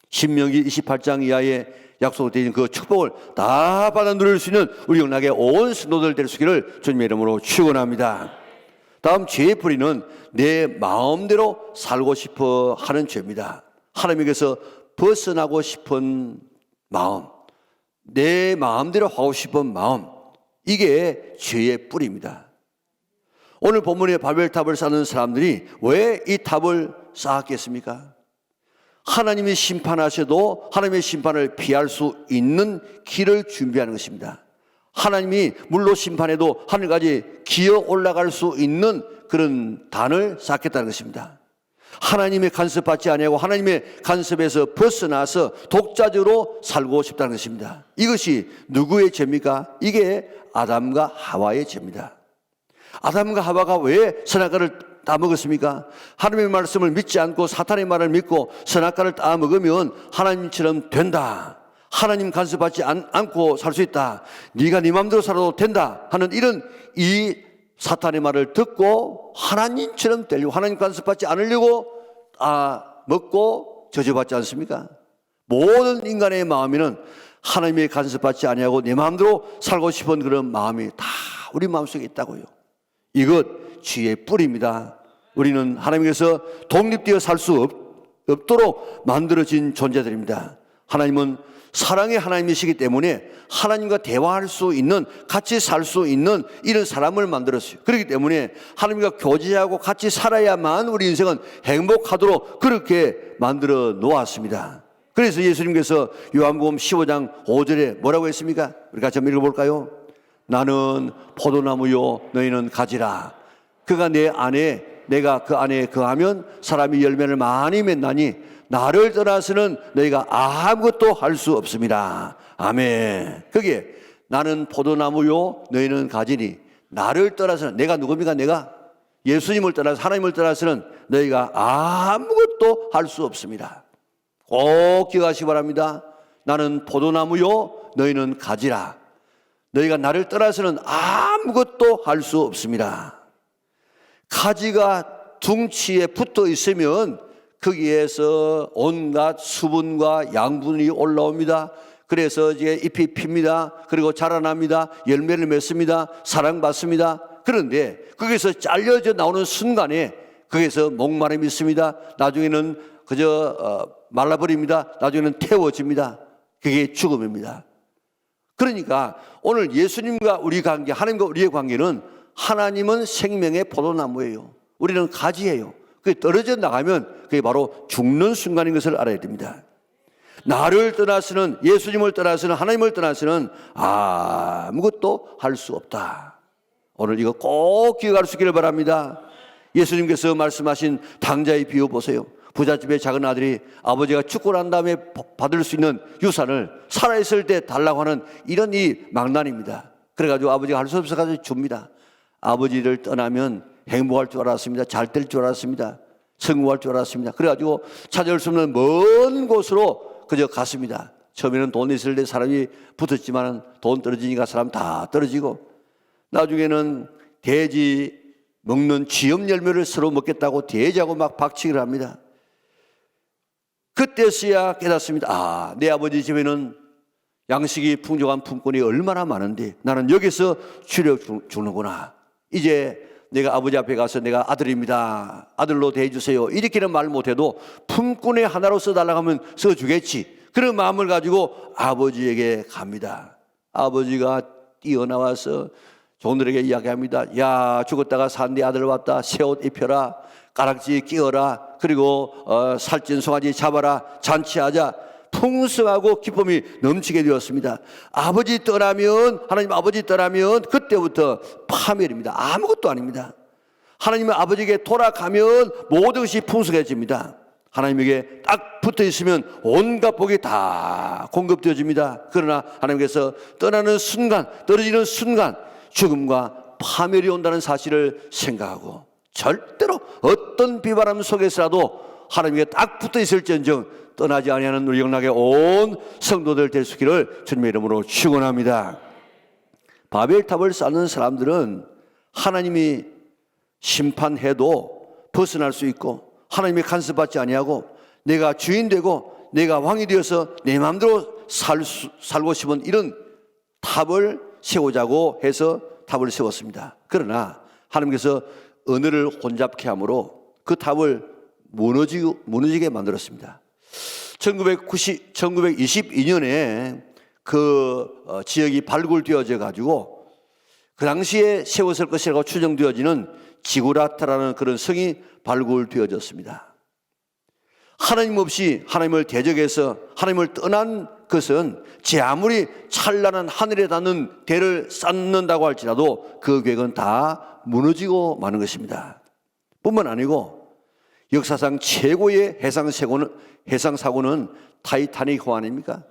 신명기 28장 이하에 약속되어 있는 그 축복을 다 받아 누릴 수 있는 우리 영락의 온 성도들 될 수 있기를 주님의 이름으로 축원합니다. 다음 죄의 뿌리는 내 마음대로 살고 싶어 하는 죄입니다. 하나님에게서 벗어나고 싶은 마음, 내 마음대로 하고 싶은 마음, 이게 죄의 뿌리입니다. 오늘 본문의 바벨탑을 쌓는 사람들이 왜 이 탑을 쌓았겠습니까? 하나님이 심판하셔도 하나님의 심판을 피할 수 있는 길을 준비하는 것입니다. 하나님이 물로 심판해도 하늘까지 기어 올라갈 수 있는 그런 단을 쌓겠다는 것입니다. 하나님의 간섭받지 아니하고 하나님의 간섭에서 벗어나서 독자적으로 살고 싶다는 것입니다. 이것이 누구의 죄입니까? 이게 아담과 하와의 죄입니다. 아담과 하와가 왜 선악과를 다 먹었습니까? 하나님의 말씀을 믿지 않고 사탄의 말을 믿고 선악과를 다 먹으면 하나님처럼 된다, 하나님 간섭받지 않고 살 수 있다, 네가 네 마음대로 살아도 된다 하는 이런 이 사탄의 말을 듣고 하나님처럼 되려고, 하나님 간섭받지 않으려고 먹고 저주받지 않습니까? 모든 인간의 마음에는 하나님의 간섭받지 아니하고 내 마음대로 살고 싶은 그런 마음이 다 우리 마음속에 있다고요. 이것 죄의 뿌리입니다. 우리는 하나님께서 독립되어 살 수 없도록 만들어진 존재들입니다. 하나님은 사랑의 하나님이시기 때문에 하나님과 대화할 수 있는, 같이 살 수 있는 이런 사람을 만들었어요. 그렇기 때문에 하나님과 교제하고 같이 살아야만 우리 인생은 행복하도록 그렇게 만들어 놓았습니다. 그래서 예수님께서 요한복음 15장 5절에 뭐라고 했습니까? 우리 같이 한번 읽어볼까요? 나는 포도나무요 너희는 가지라. 그가 내 안에, 내가 그 안에 거하면 사람이 열매를 많이 맺나니 나를 떠나서는 너희가 아무것도 할 수 없습니다. 아멘. 그게 나는 포도나무요 너희는 가지니 나를 떠나서는, 내가 누굽니까? 내가 예수님을 떠나서, 하나님을 떠나서는 너희가 아무것도 할 수 없습니다. 꼭 기억하시기 바랍니다. 나는 포도나무요 너희는 가지라. 너희가 나를 떠나서는 아무것도 할 수 없습니다. 가지가 둥치에 붙어 있으면 거기에서 온갖 수분과 양분이 올라옵니다. 그래서 이제 잎이 핍니다. 그리고 자라납니다. 열매를 맺습니다. 사랑받습니다. 그런데 거기서 잘려져 나오는 순간에 거기서 목마름이 있습니다. 나중에는 그저 말라버립니다. 나중에는 태워집니다. 그게 죽음입니다. 그러니까 오늘 예수님과 우리 관계, 하나님과 우리의 관계는, 하나님은 생명의 포도나무예요. 우리는 가지예요. 그게 떨어져 나가면 그게 바로 죽는 순간인 것을 알아야 됩니다. 나를 떠나서는, 예수님을 떠나서는, 하나님을 떠나서는 아무것도 할 수 없다. 오늘 이거 꼭 기억할 수 있기를 바랍니다. 예수님께서 말씀하신 당자의 비유 보세요. 부잣집의 작은 아들이 아버지가 죽고 난 다음에 받을 수 있는 유산을 살아있을 때 달라고 하는 이런 이 망난입니다. 그래가지고 아버지가 할 수 없어가지고 줍니다. 아버지를 떠나면 행복할 줄 알았습니다. 잘 될 줄 알았습니다. 성공할 줄 알았습니다. 그래가지고 찾아올 수 없는 먼 곳으로 그저 갔습니다. 처음에는 돈 있을 때 사람이 붙었지만 돈 떨어지니까 사람 다 떨어지고, 나중에는 돼지 먹는 쥐염 열매를 서로 먹겠다고 돼지하고 막 박치기를 합니다. 그때서야 깨닫습니다. 내 아버지 집에는 양식이 풍족한 품꾼이 얼마나 많은데 나는 여기서 주려 주는구나. 이제 내가 아버지 앞에 가서 내가 아들입니다, 아들로 대해주세요, 이렇게는 말 못해도 품꾼의 하나로 써달라고 하면 써주겠지. 그런 마음을 가지고 아버지에게 갑니다. 아버지가 뛰어나와서 종들에게 이야기합니다. 야, 죽었다가 산 네 아들 왔다. 새 옷 입혀라, 가락지 끼워라, 그리고 살찐 송아지 잡아라, 잔치하자. 풍성하고 기쁨이 넘치게 되었습니다. 아버지 떠나면, 하나님 아버지 떠나면 그때부터 파멸입니다. 아무것도 아닙니다. 하나님의 아버지에게 돌아가면 모든 것이 풍성해집니다. 하나님에게 딱 붙어 있으면 온갖 복이 다 공급되어집니다. 그러나 하나님께서 떠나는 순간, 떨어지는 순간 죽음과 파멸이 온다는 사실을 생각하고 절대로 어떤 비바람 속에서라도 하나님께 딱 붙어 있을지언정 떠나지 아니하는 우리 영락의 온 성도들 될 수 있기를 주님의 이름으로 축원합니다. 바벨탑을 쌓는 사람들은 하나님이 심판해도 벗어날 수 있고, 하나님이 간섭받지 아니하고 내가 주인 되고 내가 왕이 되어서 내 마음대로 살고 싶은 이런 탑을 세우자고 해서 탑을 세웠습니다. 그러나 하나님께서 언어를 혼잡케 함으로 그 탑을 무너지게 만들었습니다. 1922년에 그 지역이 발굴되어져 가지고 그 당시에 세웠을 것이라고 추정되어지는 지구라타라는 그런 성이 발굴되어졌습니다. 하나님 없이 하나님을 대적해서 하나님을 떠난 것은 제 아무리 찬란한 하늘에 닿는 대를 쌓는다고 할지라도 그 계획은 다 무너지고 마는 것입니다. 뿐만 아니고 역사상 최고의 해상사고는 타이타닉호 아닙니까?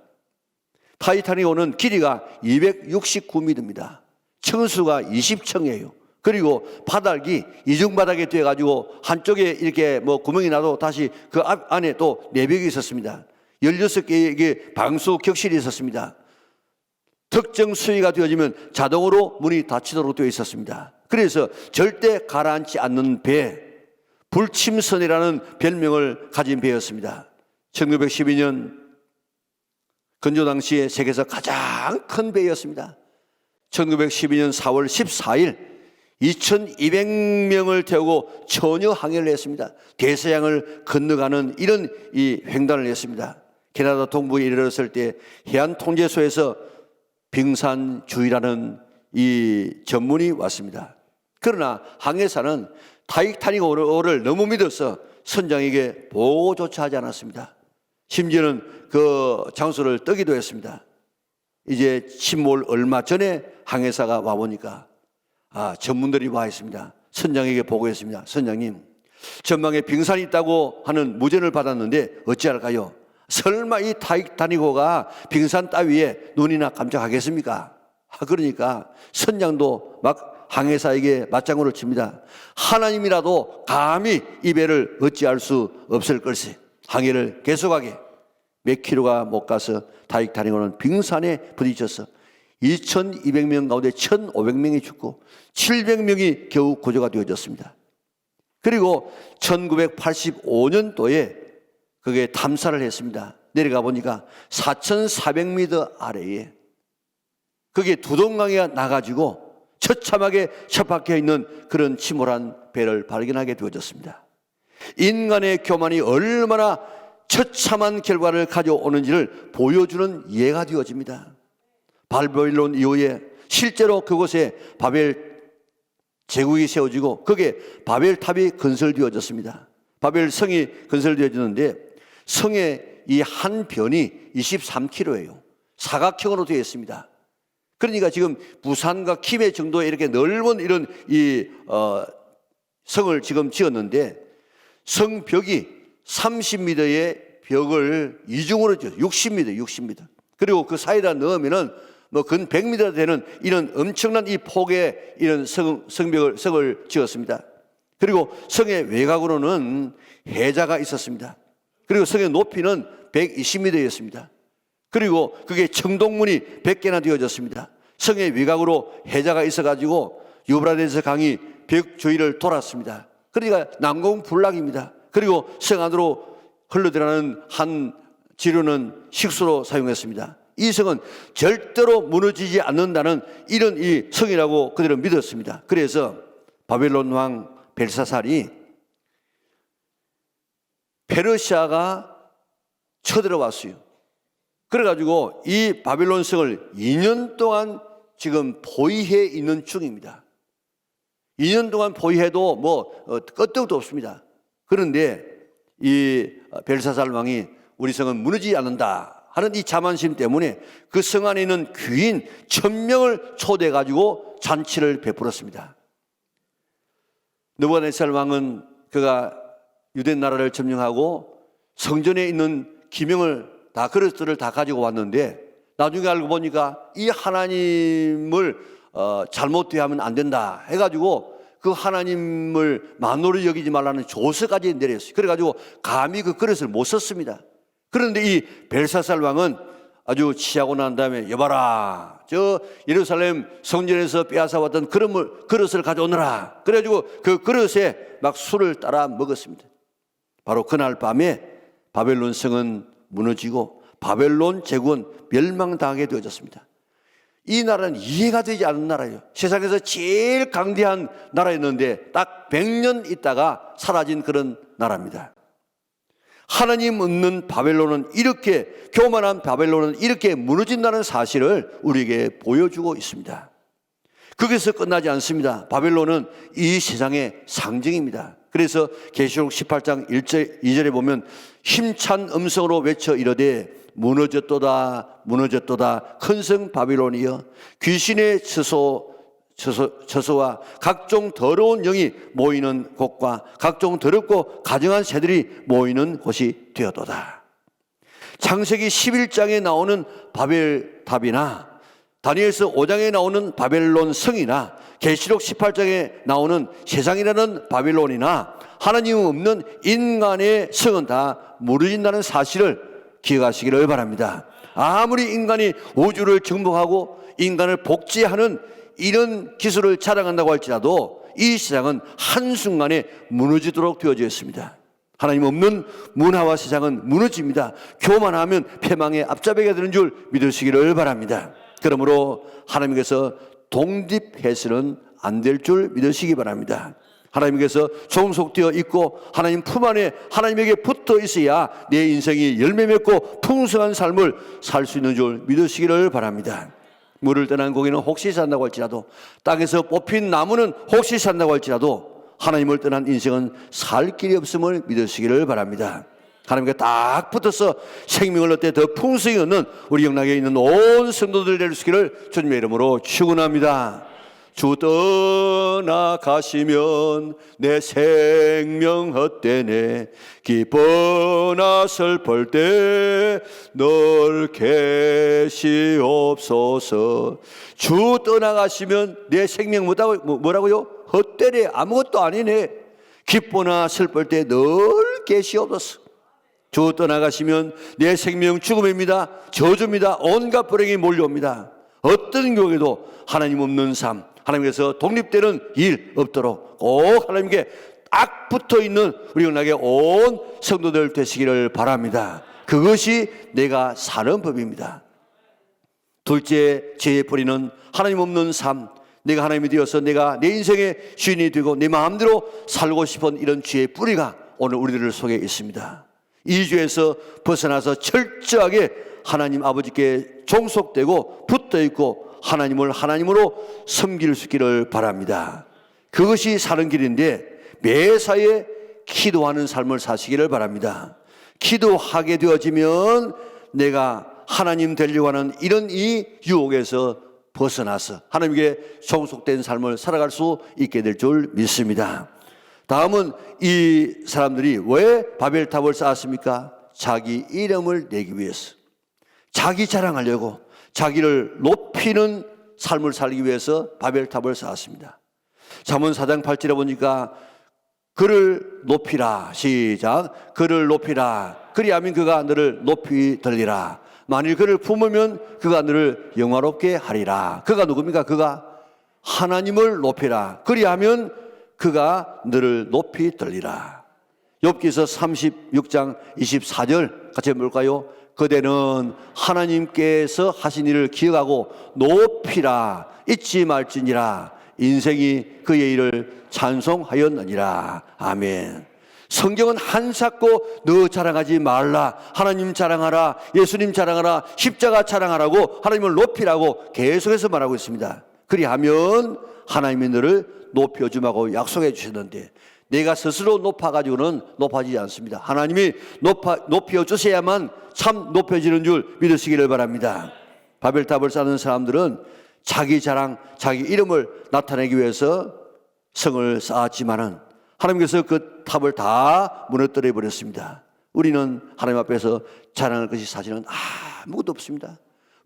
타이타닉호는 길이가 269m입니다. 층수가 20층이에요. 그리고 바닥이 이중바닥에 되어가지고 한쪽에 이렇게 구멍이 나도 다시 그 안에 또 내벽이 있었습니다. 16개의 방수 격실이 있었습니다. 특정 수위가 되어지면 자동으로 문이 닫히도록 되어 있었습니다. 그래서 절대 가라앉지 않는 배, 불침선이라는 별명을 가진 배였습니다. 1912년 건조 당시에 세계에서 가장 큰 배였습니다. 1912년 4월 14일 2200명을 태우고 처녀 항해를 했습니다. 대서양을 건너가는 이런 이 횡단을 했습니다. 캐나다 동부에 이르렀을 때 해안 통제소에서 빙산주의라는 이 전문이 왔습니다. 그러나 항해사는 타이타닉호를 너무 믿어서 선장에게 보고조차 하지 않았습니다. 심지어는 그 장소를 뜨기도 했습니다. 이제 침몰 얼마 전에 항해사가 와보니까 전문들이 와 있습니다. 선장에게 보고했습니다. 선장님, 전방에 빙산이 있다고 하는 무전을 받았는데 어찌할까요? 설마 이 타이타닉호가 빙산 따위에 눈이나 깜짝하겠습니까? 그러니까 선장도 막 항해사에게 맞장구를 칩니다. 하나님이라도 감히 이 배를 어찌할 수 없을 걸세. 항해를 계속하게 몇 킬로가 못 가서 타이타닉호는 빙산에 부딪혀서 2200명 가운데 1500명이 죽고 700명이 겨우 구조가 되어졌습니다. 그리고 1985년도에 그게 탐사를 했습니다. 내려가 보니까 4400m 아래에 그게 두동강에 나가지고 처참하게 처박혀 있는 그런 침몰한 배를 발견하게 되어졌습니다. 인간의 교만이 얼마나 처참한 결과를 가져오는지를 보여주는 예가 되어집니다. 바벨론 이후에 실제로 그곳에 바벨 제국이 세워지고 거기에 바벨탑이 건설되어졌습니다. 바벨성이 건설되어졌는데 성의 이 한 변이 23km예요. 사각형으로 되어 있습니다. 그러니까 지금 부산과 김해 정도의 이렇게 넓은 이런 성을 지금 지었는데 성벽이 30m의 벽을 이중으로 지었어요. 60m. 그리고 그 사이다 넣으면은 뭐 근 100m 되는 이런 엄청난 이 폭의 이런 성을 지었습니다. 그리고 성의 외곽으로는 해자가 있었습니다. 그리고 성의 높이는 120m였습니다. 그리고 그게 청동문이 100개나 되어졌습니다. 성의 외곽으로 해자가 있어가지고 유브라데스 강이 벽 주위를 돌았습니다. 그러니까 난공불락입니다. 그리고 성 안으로 흘러들어가는 한 지류는 식수로 사용했습니다. 이 성은 절대로 무너지지 않는다는 이런 이 성이라고 그들은 믿었습니다. 그래서 바벨론 왕 벨사살이 페르시아가 쳐들어왔어요. 그래가지고 이 바벨론 성을 2년 동안 지금 포위해 있는 중입니다. 2년 동안 포위해도 뭐 끄떡도 없습니다. 그런데 이 벨사살 왕이 우리 성은 무너지지 않는다 하는 이 자만심 때문에 그 성 안에 있는 귀인 1000명을 초대해 가지고 잔치를 베풀었습니다. 느부갓네살 왕은 그가 유대 나라를 점령하고 성전에 있는 기명을 다 그릇들을 다 가지고 왔는데 나중에 알고 보니까 이 하나님을 잘못 대하면 안 된다 해가지고 그 하나님을 만으로 여기지 말라는 조서까지 내렸어요. 그래가지고 감히 그 그릇을 못 썼습니다. 그런데 이 벨사살 왕은 아주 취하고 난 다음에 여봐라, 저 예루살렘 성전에서 빼앗아왔던 그릇을 가져오너라. 그래가지고 그 그릇에 막 술을 따라 먹었습니다. 바로 그날 밤에 바벨론 성은 무너지고 바벨론 제국은 멸망당하게 되어졌습니다. 이 나라는 이해가 되지 않는 나라예요. 세상에서 제일 강대한 나라였는데 딱 100년 있다가 사라진 그런 나라입니다. 하나님 없는 바벨론은 이렇게, 교만한 바벨론은 이렇게 무너진다는 사실을 우리에게 보여주고 있습니다. 거기서 끝나지 않습니다. 바벨론은 이 세상의 상징입니다. 그래서 계시록 18장 2절에 보면 힘찬 음성으로 외쳐 이르되 무너졌도다 무너졌도다 큰 성 바빌론이여, 귀신의 처소와 각종 더러운 영이 모이는 곳과 각종 더럽고 가증한 새들이 모이는 곳이 되었도다. 창세기 11장에 나오는 바벨탑이나 다니엘서 5장에 나오는 바벨론 성이나 계시록 18장에 나오는 세상이라는 바벨론이나 하나님 없는 인간의 성은 다 무너진다는 사실을 기억하시기를 바랍니다. 아무리 인간이 우주를 정복하고 인간을 복제하는 이런 기술을 자랑한다고 할지라도 이 세상은 한순간에 무너지도록 되어져 있습니다. 하나님 없는 문화와 세상은 무너집니다. 교만하면 패망의 앞잡이가 되는 줄 믿으시기를 바랍니다. 그러므로 하나님께서 독립해서는 안 될 줄 믿으시기 바랍니다. 하나님께서 종속되어 있고 하나님 품 안에 하나님에게 붙어 있어야 내 인생이 열매 맺고 풍성한 삶을 살 수 있는 줄 믿으시기를 바랍니다. 물을 떠난 고기는 혹시 산다고 할지라도, 땅에서 뽑힌 나무는 혹시 산다고 할지라도 하나님을 떠난 인생은 살 길이 없음을 믿으시기를 바랍니다. 하나님께 딱 붙어서 생명을 얻되 더 풍성히 얻는 우리 영락에 있는 온 성도들 될 수 있기를 주님의 이름으로 축원합니다. 주 떠나가시면 내 생명 헛되네. 기뻐나 슬플 때 널 계시옵소서. 주 떠나가시면 내 생명 뭐라고요? 헛되네. 아무것도 아니네. 기뻐나 슬플 때 늘 계시옵소서. 주 떠나가시면 내 생명 죽음입니다. 저주입니다. 온갖 불행이 몰려옵니다. 어떤 경우에도 하나님 없는 삶, 하나님께서 독립되는 일 없도록 꼭 하나님께 딱 붙어있는 우리 영락의 온 성도들 되시기를 바랍니다. 그것이 내가 사는 법입니다. 둘째, 죄의 뿌리는 하나님 없는 삶, 내가 하나님이 되어서 내가 내 인생의 주인이 되고 내 마음대로 살고 싶은 이런 죄의 뿌리가 오늘 우리들 속에 있습니다. 이 죄에서 벗어나서 철저하게 하나님 아버지께 종속되고 붙어있고 하나님을 하나님으로 섬길 수 있기를 바랍니다. 그것이 사는 길인데 매사에 기도하는 삶을 사시기를 바랍니다. 기도하게 되어지면 내가 하나님 되려고 하는 이런 이 유혹에서 벗어나서 하나님께 종속된 삶을 살아갈 수 있게 될 줄 믿습니다. 다음은 이 사람들이 왜 바벨탑을 쌓았습니까? 자기 이름을 내기 위해서, 자기 자랑하려고, 자기를 높이는 삶을 살기 위해서 바벨탑을 쌓았습니다. 잠언 4장 8절에 보니까 그를 높이라, 시작, 그를 높이라, 그리하면 그가 너를 높이 들리라. 만일 그를 품으면 그가 너를 영화롭게 하리라. 그가 누굽니까? 그가 하나님을 높이라, 그리하면 그가 너를 높이 들리라. 욥기서 36장 24절 같이 볼까요? 그대는 하나님께서 하신 일을 기억하고 높이라, 잊지 말지니라. 인생이 그의 일을 찬송하였느니라. 아멘. 성경은 한사코 너 자랑하지 말라, 하나님 자랑하라, 예수님 자랑하라, 십자가 자랑하라고, 하나님을 높이라고 계속해서 말하고 있습니다. 그리하면 하나님이 너를 높여주마고 약속해 주셨는데 내가 스스로 높아가지고는 높아지지 않습니다. 하나님이 높여주셔야만 참 높여지는 줄 믿으시기를 바랍니다. 바벨탑을 쌓는 사람들은 자기 자랑, 자기 이름을 나타내기 위해서 성을 쌓았지만은 하나님께서 그 탑을 다 무너뜨려 버렸습니다. 우리는 하나님 앞에서 자랑할 것이 사실은 아무것도 없습니다.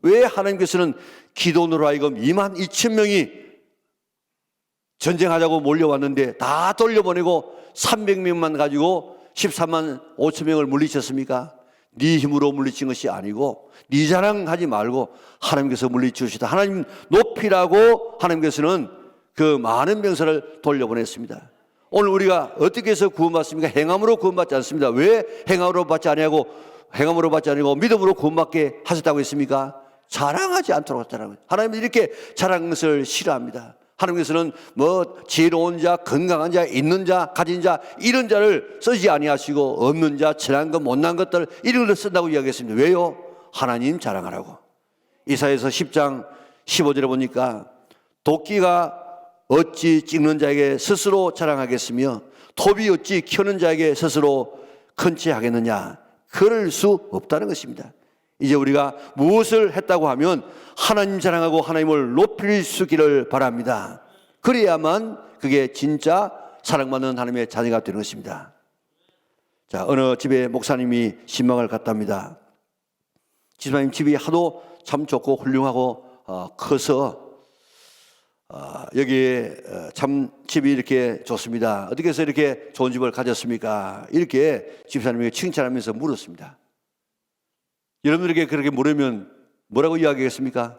왜 하나님께서는 기도원으로 하여금 22,000명이 전쟁하자고 몰려왔는데 다 돌려보내고 300명만 가지고 13만 5천 명을 물리쳤습니까? 네 힘으로 물리친 것이 아니고 네 자랑하지 말고 하나님께서 물리치우시다. 하나님 높이라고 하나님께서는 그 많은 병사를 돌려보냈습니다. 오늘 우리가 어떻게 해서 구원받습니까? 행함으로 구원받지 않습니다. 왜 행함으로 받지 아니하고 믿음으로 구원받게 하셨다고 했습니까? 자랑하지 않도록 했다는 거예요. 하나님은 이렇게 자랑하는 것을 싫어합니다. 하나님께서는 뭐 지혜로운 자, 건강한 자, 있는 자, 가진 자 이런 자를 쓰지 아니하시고 없는 자, 천한 것, 못난 것들 이런 걸 쓴다고 이야기했습니다. 왜요? 하나님 자랑하라고. 이사야서 10장 15절에 보니까 도끼가 어찌 찍는 자에게 스스로 자랑하겠으며 톱이 어찌 켜는 자에게 스스로 큰 채 하겠느냐. 그럴 수 없다는 것입니다. 이제 우리가 무엇을 했다고 하면 하나님 자랑하고 하나님을 높일 수 있기를 바랍니다. 그래야만 그게 진짜 사랑받는 하나님의 자녀가 되는 것입니다. 자, 어느 집에 목사님이 신방을 갔답니다. 집사님 집이 하도 참 좋고 훌륭하고 커서 여기에 참 집이 이렇게 좋습니다. 어떻게 해서 이렇게 좋은 집을 가졌습니까? 이렇게 집사님에게 칭찬하면서 물었습니다. 여러분들에게 그렇게 물으면 뭐라고 이야기하겠습니까?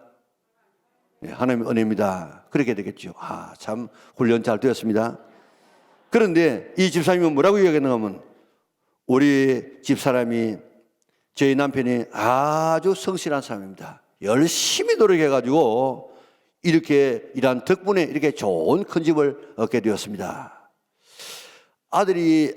네, 하나님의 은혜입니다. 그렇게 되겠죠. 참 훈련 잘 되었습니다. 그런데 이 집사님은 뭐라고 이야기하는가 하면 우리 집사람이 저희 남편이 아주 성실한 사람입니다. 열심히 노력해가지고 이렇게 일한 덕분에 이렇게 좋은 큰 집을 얻게 되었습니다. 아들이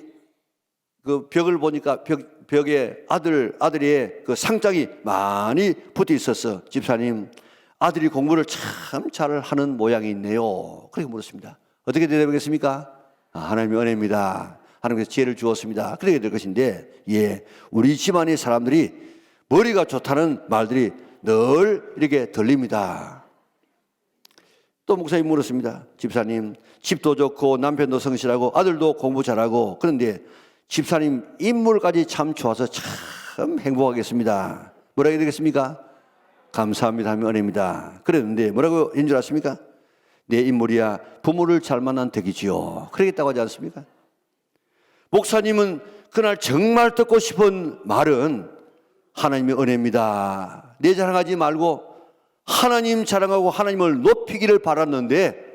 그 벽을 보니까 벽에 아들의 그 상장이 많이 붙어 있었어. 집사님, 아들이 공부를 참 잘하는 모양이 있네요. 그렇게 물었습니다. 어떻게 대답하겠습니까? 하나님의 은혜입니다. 하나님께서 지혜를 주었습니다. 그렇게 될 것인데, 예, 우리 집안의 사람들이 머리가 좋다는 말들이 늘 이렇게 들립니다. 또 목사님 물었습니다. 집사님, 집도 좋고 남편도 성실하고 아들도 공부 잘하고, 그런데 집사님 인물까지 참 좋아서 참 행복하겠습니다. 뭐라고 해야 되겠습니까? 감사합니다 하면 은혜입니다. 그랬는데 뭐라고 인 줄 아십니까? 내 인물이야 부모를 잘 만난 덕이지요. 그러겠다고 하지 않습니까? 목사님은 그날 정말 듣고 싶은 말은 하나님의 은혜입니다. 내 자랑하지 말고 하나님 자랑하고 하나님을 높이기를 바랐는데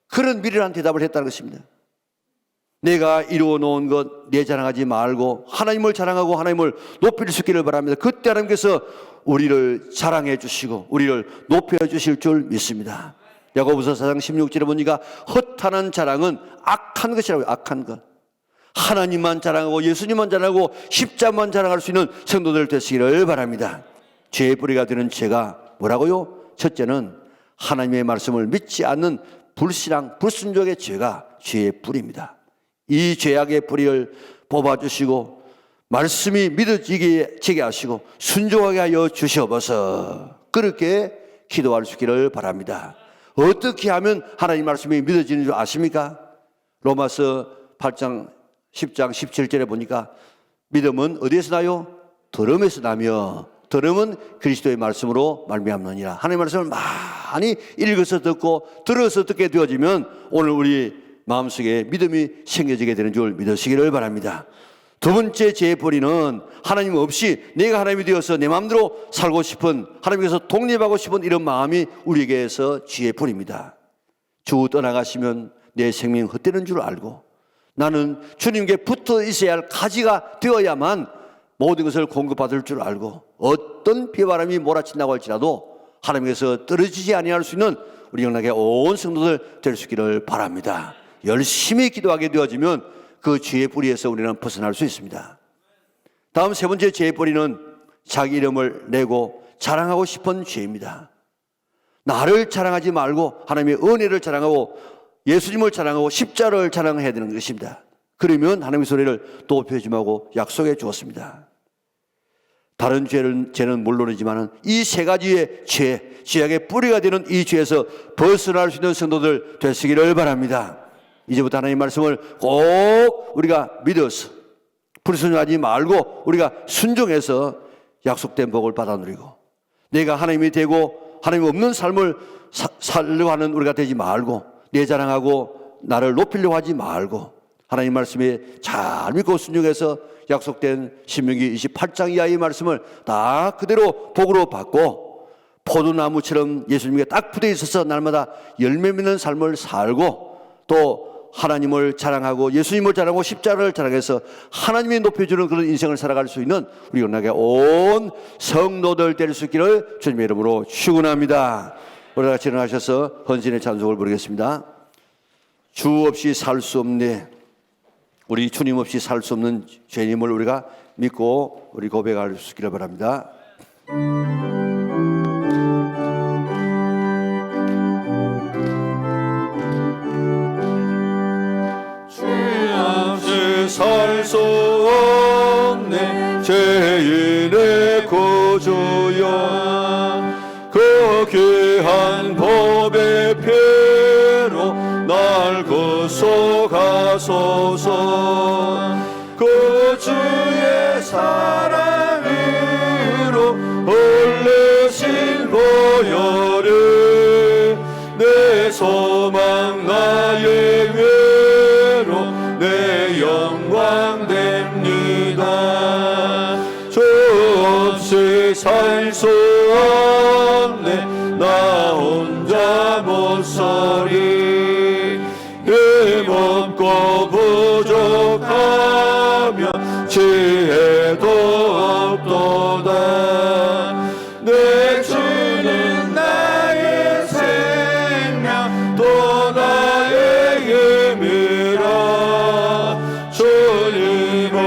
그런 미련한 대답을 했다는 것입니다. 내가 이루어 놓은 것 내 자랑하지 말고 하나님을 자랑하고 하나님을 높일 수 있기를 바랍니다. 그때 하나님께서 우리를 자랑해 주시고 우리를 높여 주실 줄 믿습니다. 야고보서 4장 16절에 보니까 허탄한 자랑은 악한 것이라고요. 악한 것. 하나님만 자랑하고 예수님만 자랑하고 십자만 자랑할 수 있는 성도들 되시기를 바랍니다. 죄의 뿌리가 되는 죄가 뭐라고요? 첫째는 하나님의 말씀을 믿지 않는 불신앙, 불순종의 죄가 죄의 뿌리입니다. 이 죄악의 뿌리를 뽑아주시고 말씀이 믿어지게 하시고 순종하게 하여 주시옵소서. 그렇게 기도할 수 있기를 바랍니다. 어떻게 하면 하나님 말씀이 믿어지는 줄 아십니까? 로마서 8장 10장 17절에 보니까 믿음은 어디에서 나요? 들음에서 나며 들음은 그리스도의 말씀으로 말미암느니라. 하나님의 말씀을 많이 읽어서 듣고 들어서 듣게 되어지면 오늘 우리 마음속에 믿음이 생겨지게 되는 줄 믿으시기를 바랍니다. 두 번째 죄의 뿌리는 하나님 없이 내가 하나님이 되어서 내 마음대로 살고 싶은, 하나님께서 독립하고 싶은 이런 마음이 우리에게서 죄의 뿌리입니다. 주 떠나가시면 내 생명 헛되는 줄 알고 나는 주님께 붙어 있어야 할 가지가 되어야만 모든 것을 공급받을 줄 알고 어떤 비바람이 몰아친다고 할지라도 하나님께서 떨어지지 아니할 수 있는 우리 영락의 온 성도들 될 수 있기를 바랍니다. 열심히 기도하게 되어지면 그 죄의 뿌리에서 우리는 벗어날 수 있습니다. 다음 세 번째 죄의 뿌리는 자기 이름을 내고 자랑하고 싶은 죄입니다. 나를 자랑하지 말고 하나님의 은혜를 자랑하고 예수님을 자랑하고 십자를 자랑해야 되는 것입니다. 그러면 하나님의 소리를 높여주마고 약속해 주었습니다. 다른 죄는 물론이지만 이 세 가지의 죄악의 뿌리가 되는 이 죄에서 벗어날 수 있는 성도들 되시기를 바랍니다. 이제부터 하나님의 말씀을 꼭 우리가 믿어서 불순종하지 말고 우리가 순종해서 약속된 복을 받아 누리고 내가 하나님이 되고 하나님 없는 삶을 살려고 하는 우리가 되지 말고 내 자랑하고 나를 높이려고 하지 말고 하나님 말씀에 잘 믿고 순종해서 약속된 신명기 28장 이하의 말씀을 다 그대로 복으로 받고 포도나무처럼 예수님께 딱 붙어 있어서 날마다 열매 맺는 삶을 살고 또 하나님을 자랑하고 예수님을 자랑하고 십자가를 자랑해서 하나님이 높여주는 그런 인생을 살아갈 수 있는 우리 영락의 온 성도들 될 수 있기를 주님의 이름으로 축원합니다. 우리 같이 일어나셔서 헌신의 찬송을 부르겠습니다. 주 없이 살 수 없네. 우리 주님 없이 살 수 없는 죄님을 우리가 믿고 우리 고백할 수 있기를 바랍니다. 살 수 없네 죄인의 구주여 그 귀한 법의 피로 날 구속하소서 그 주의 사랑으로 흘리신 보혈이 내 소망 나의 위로 내 영광 됩니다. 주 없이 살 수 없네 나 혼자 못서리 힘없고 부족하면 지혜도 없도다. 내 주는 나의 생명 또 나의 힘이라. 주님을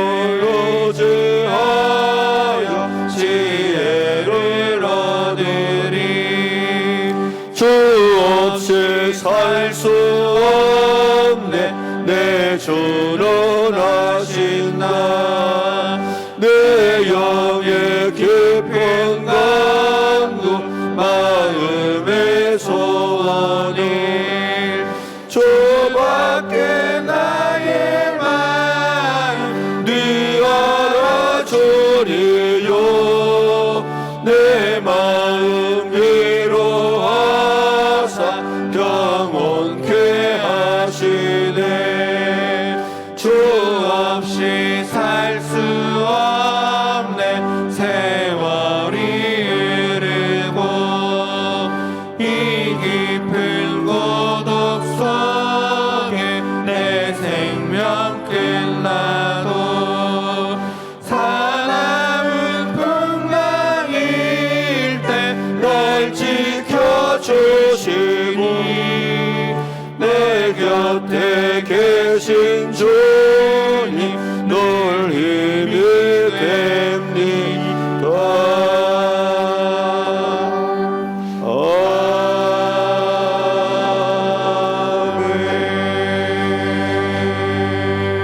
의지하여 지혜를 얻으리. 주 없이 살 수 없네. 내 주는 하신다. 내 영의 깊은 간구 마음의 소원이 주밖에 나의 마음 네 알아주리요. 내 마음 위로하사 평온케 하시네. 주 없이 살 수 없네. 세월이 흐르고 이 깊은 고독 속에 내 생명 끝나도 사나운 풍랑일 때 날 지켜주시니 내 곁에 계신 주님 늘 힘이 됩니다.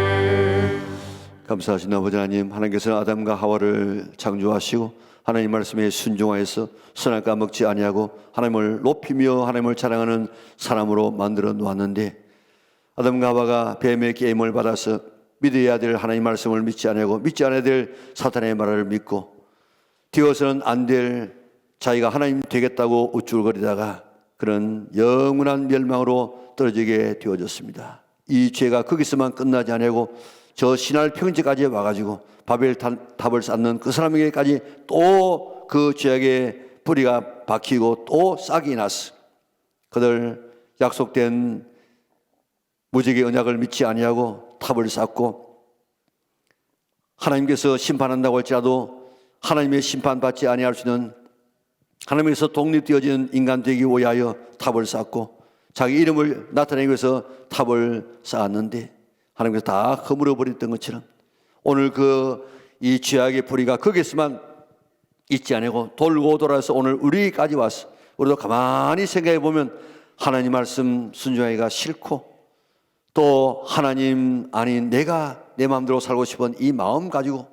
아멘. 감사하신 아버지 하나님, 하나님께서 아담과 하와를 창조하시고 하나님 말씀에 순종하여서 선악과 먹지 아니하고 하나님을 높이며 하나님을 자랑하는 사람으로 만들어 놓았는데, 아담과 하와가 뱀의 게임을 받아서 믿어야 될 하나님 말씀을 믿지 아니하고 믿지 않아야 될 사탄의 말을 믿고 되어서는 안 될 자기가 하나님 되겠다고 우쭐거리다가 그런 영원한 멸망으로 떨어지게 되어졌습니다. 이 죄가 거기서만 끝나지 아니하고 저 신할 평지까지 와가지고 바벨 탑을 쌓는 그 사람에게까지 또 그 죄악의 뿌리가 박히고 또 싹이 났어. 그들 약속된 무지개 언약을 믿지 아니하고 탑을 쌓고 하나님께서 심판한다고 할지라도 하나님의 심판받지 아니할 수 있는 하나님께서 독립되어지는 인간 되기 위하여 탑을 쌓고 자기 이름을 나타내기 위해서 탑을 쌓았는데 하나님께서 다 허물어 버렸던 것처럼 오늘 이 죄악의 뿌리가 거기서만 있지 않고 돌고 돌아서 오늘 우리까지 왔어. 우리도 가만히 생각해 보면 하나님 말씀 순종하기가 싫고 또 하나님 아닌 내가 내 마음대로 살고 싶은 이 마음 가지고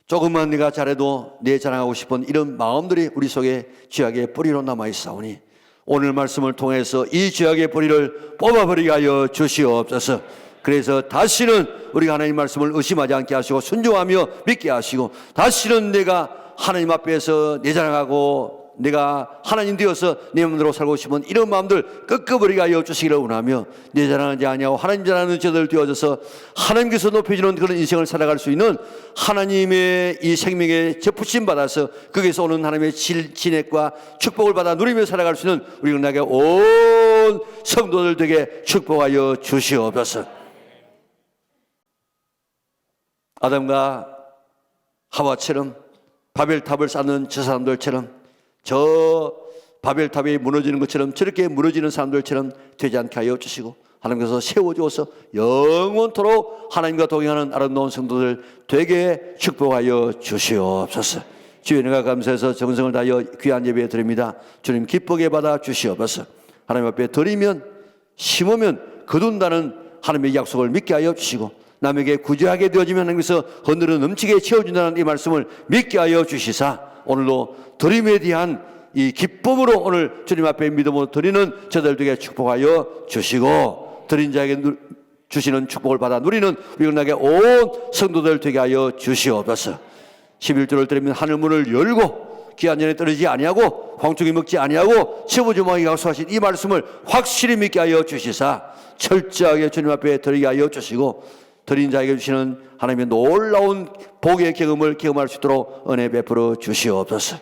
조금만 내가 잘해도 내 자랑하고 싶은 이런 마음들이 우리 속에 죄악의 뿌리로 남아있사오니 오늘 말씀을 통해서 이 죄악의 뿌리를 뽑아버리게 하여 주시옵소서. 그래서 다시는 우리가 하나님 말씀을 의심하지 않게 하시고 순종하며 믿게 하시고 다시는 내가 하나님 앞에서 내 자랑하고 내가 하나님 되어서 내 마음대로 살고 싶은 이런 마음들 꺾어버리게 하여 주시기를 원하며 내 자랑하지 아니하고 하나님 자랑하는 저들 되어져서 하나님께서 높여주는 그런 인생을 살아갈 수 있는 하나님의 이 생명에 접붙임 받아서 거기서 오는 하나님의 진액과 축복을 받아 누리며 살아갈 수 있는 우리 나게 온 성도들 되게 축복하여 주시옵소서. 아담과 하와처럼 바벨탑을 쌓는 저 사람들처럼 저 바벨탑이 무너지는 것처럼 저렇게 무너지는 사람들처럼 되지 않게 하여 주시고 하나님께서 세워주어서 영원토록 하나님과 동행하는 아름다운 성도들 되게 축복하여 주시옵소서. 주의 은혜가 감사해서 정성을 다하여 귀한 예배 드립니다. 주님 기쁘게 받아 주시옵소서. 하나님 앞에 드리면 심으면 거둔다는 하나님의 약속을 믿게 하여 주시고 남에게 구제하게 되어지면 하나님께서 헌들은 넘치게 채워준다는 이 말씀을 믿게 하여 주시사 오늘도 드림에 대한 이 기쁨으로 오늘 주님 앞에 믿음으로 드리는 저들에게 축복하여 주시고 드린 자에게 주시는 축복을 받아 누리는 우리 나게 온 성도들 되게 하여 주시옵소서. 11조를 드리면 하늘문을 열고 기한 전에 떨어지지 아니하고 황충이 먹지 아니하고 치부주먹이 약속하신 이 말씀을 확실히 믿게 하여 주시사 철저하게 주님 앞에 드리게 하여 주시고 드린 자에게 주시는 하나님의 놀라운 복의 경험을 경험할 수 있도록 은혜 베풀어 주시옵소서.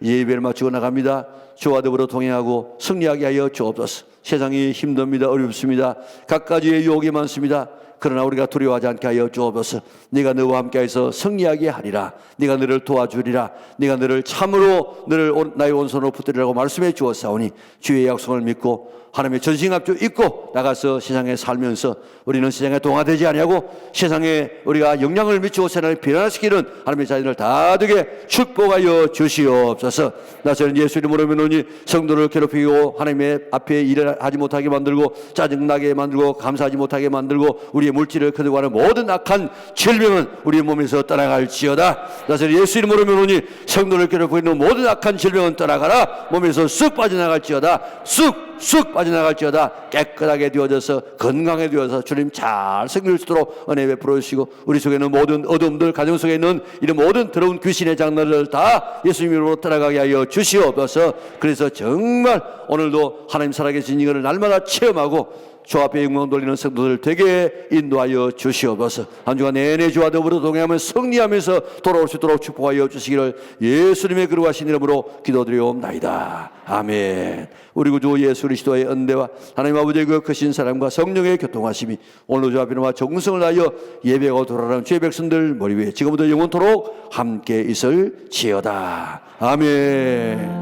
예배를 마치고 나갑니다. 주와 더불어 동행하고 승리하게 하여 주옵소서. 세상이 힘듭니다. 어렵습니다. 갖가지의 유혹이 많습니다. 그러나 우리가 두려워하지 않게 하여 주옵소서. 네가 너와 함께해서 승리하게 하리라. 네가 너를 도와주리라. 네가 너를 참으로 너를 나의 오른손으로 붙들으라고 말씀해 주었사오니 주의 약속을 믿고 하나님의 전신갑주 입고 나가서 세상에 살면서 우리는 세상에 동화되지 아니하고 세상에 우리가 영향을 미치고 세상을 변화시키는 하나님의 자녀를 다 되게 축복하여 주시옵소서. 나서는 예수 이름으로 믿노니 성도를 괴롭히고 하나님의 앞에 일을 하지 못하게 만들고 짜증나게 만들고 감사하지 못하게 만들고 우리의 물질을 거두고하는 모든 악한 질병은 우리의 몸에서 떠나갈지어다. 나서는 예수 이름으로 믿노니 성도를 괴롭히고 있는 모든 악한 질병은 떠나가라. 몸에서 쑥 빠져나갈지어다. 쑥 빠져나갈지어다. 깨끗하게 되어져서 건강하게 되어서 주님 잘 섬길 수 있도록 은혜 베풀어 주시고 우리 속에 있는 모든 어둠들 가정 속에 있는 이런 모든 더러운 귀신의 장난을 다 예수님 이름으로 떠나가게 하여 주시옵소서. 그래서 정말 오늘도 하나님 살아계신 이거를 날마다 체험하고 주 앞에 영광 돌리는 성도들 되게 인도하여 주시옵소서. 한 주간 내내 주와 더불어 동행하며 승리하면서 돌아올 수 있도록 축복하여 주시기를 예수님의 거룩하신 이름으로 기도드리옵나이다. 아멘. 우리 구주 예수 그리스도의 은혜와 하나님 아버지의 그 크신 사랑과 성령의 교통하심이 오늘 주 앞에 나와 정성을 다하여 예배하고 돌아가는 주의 백성들 머리 위에 지금부터 영원토록 함께 있을지어다. 아멘.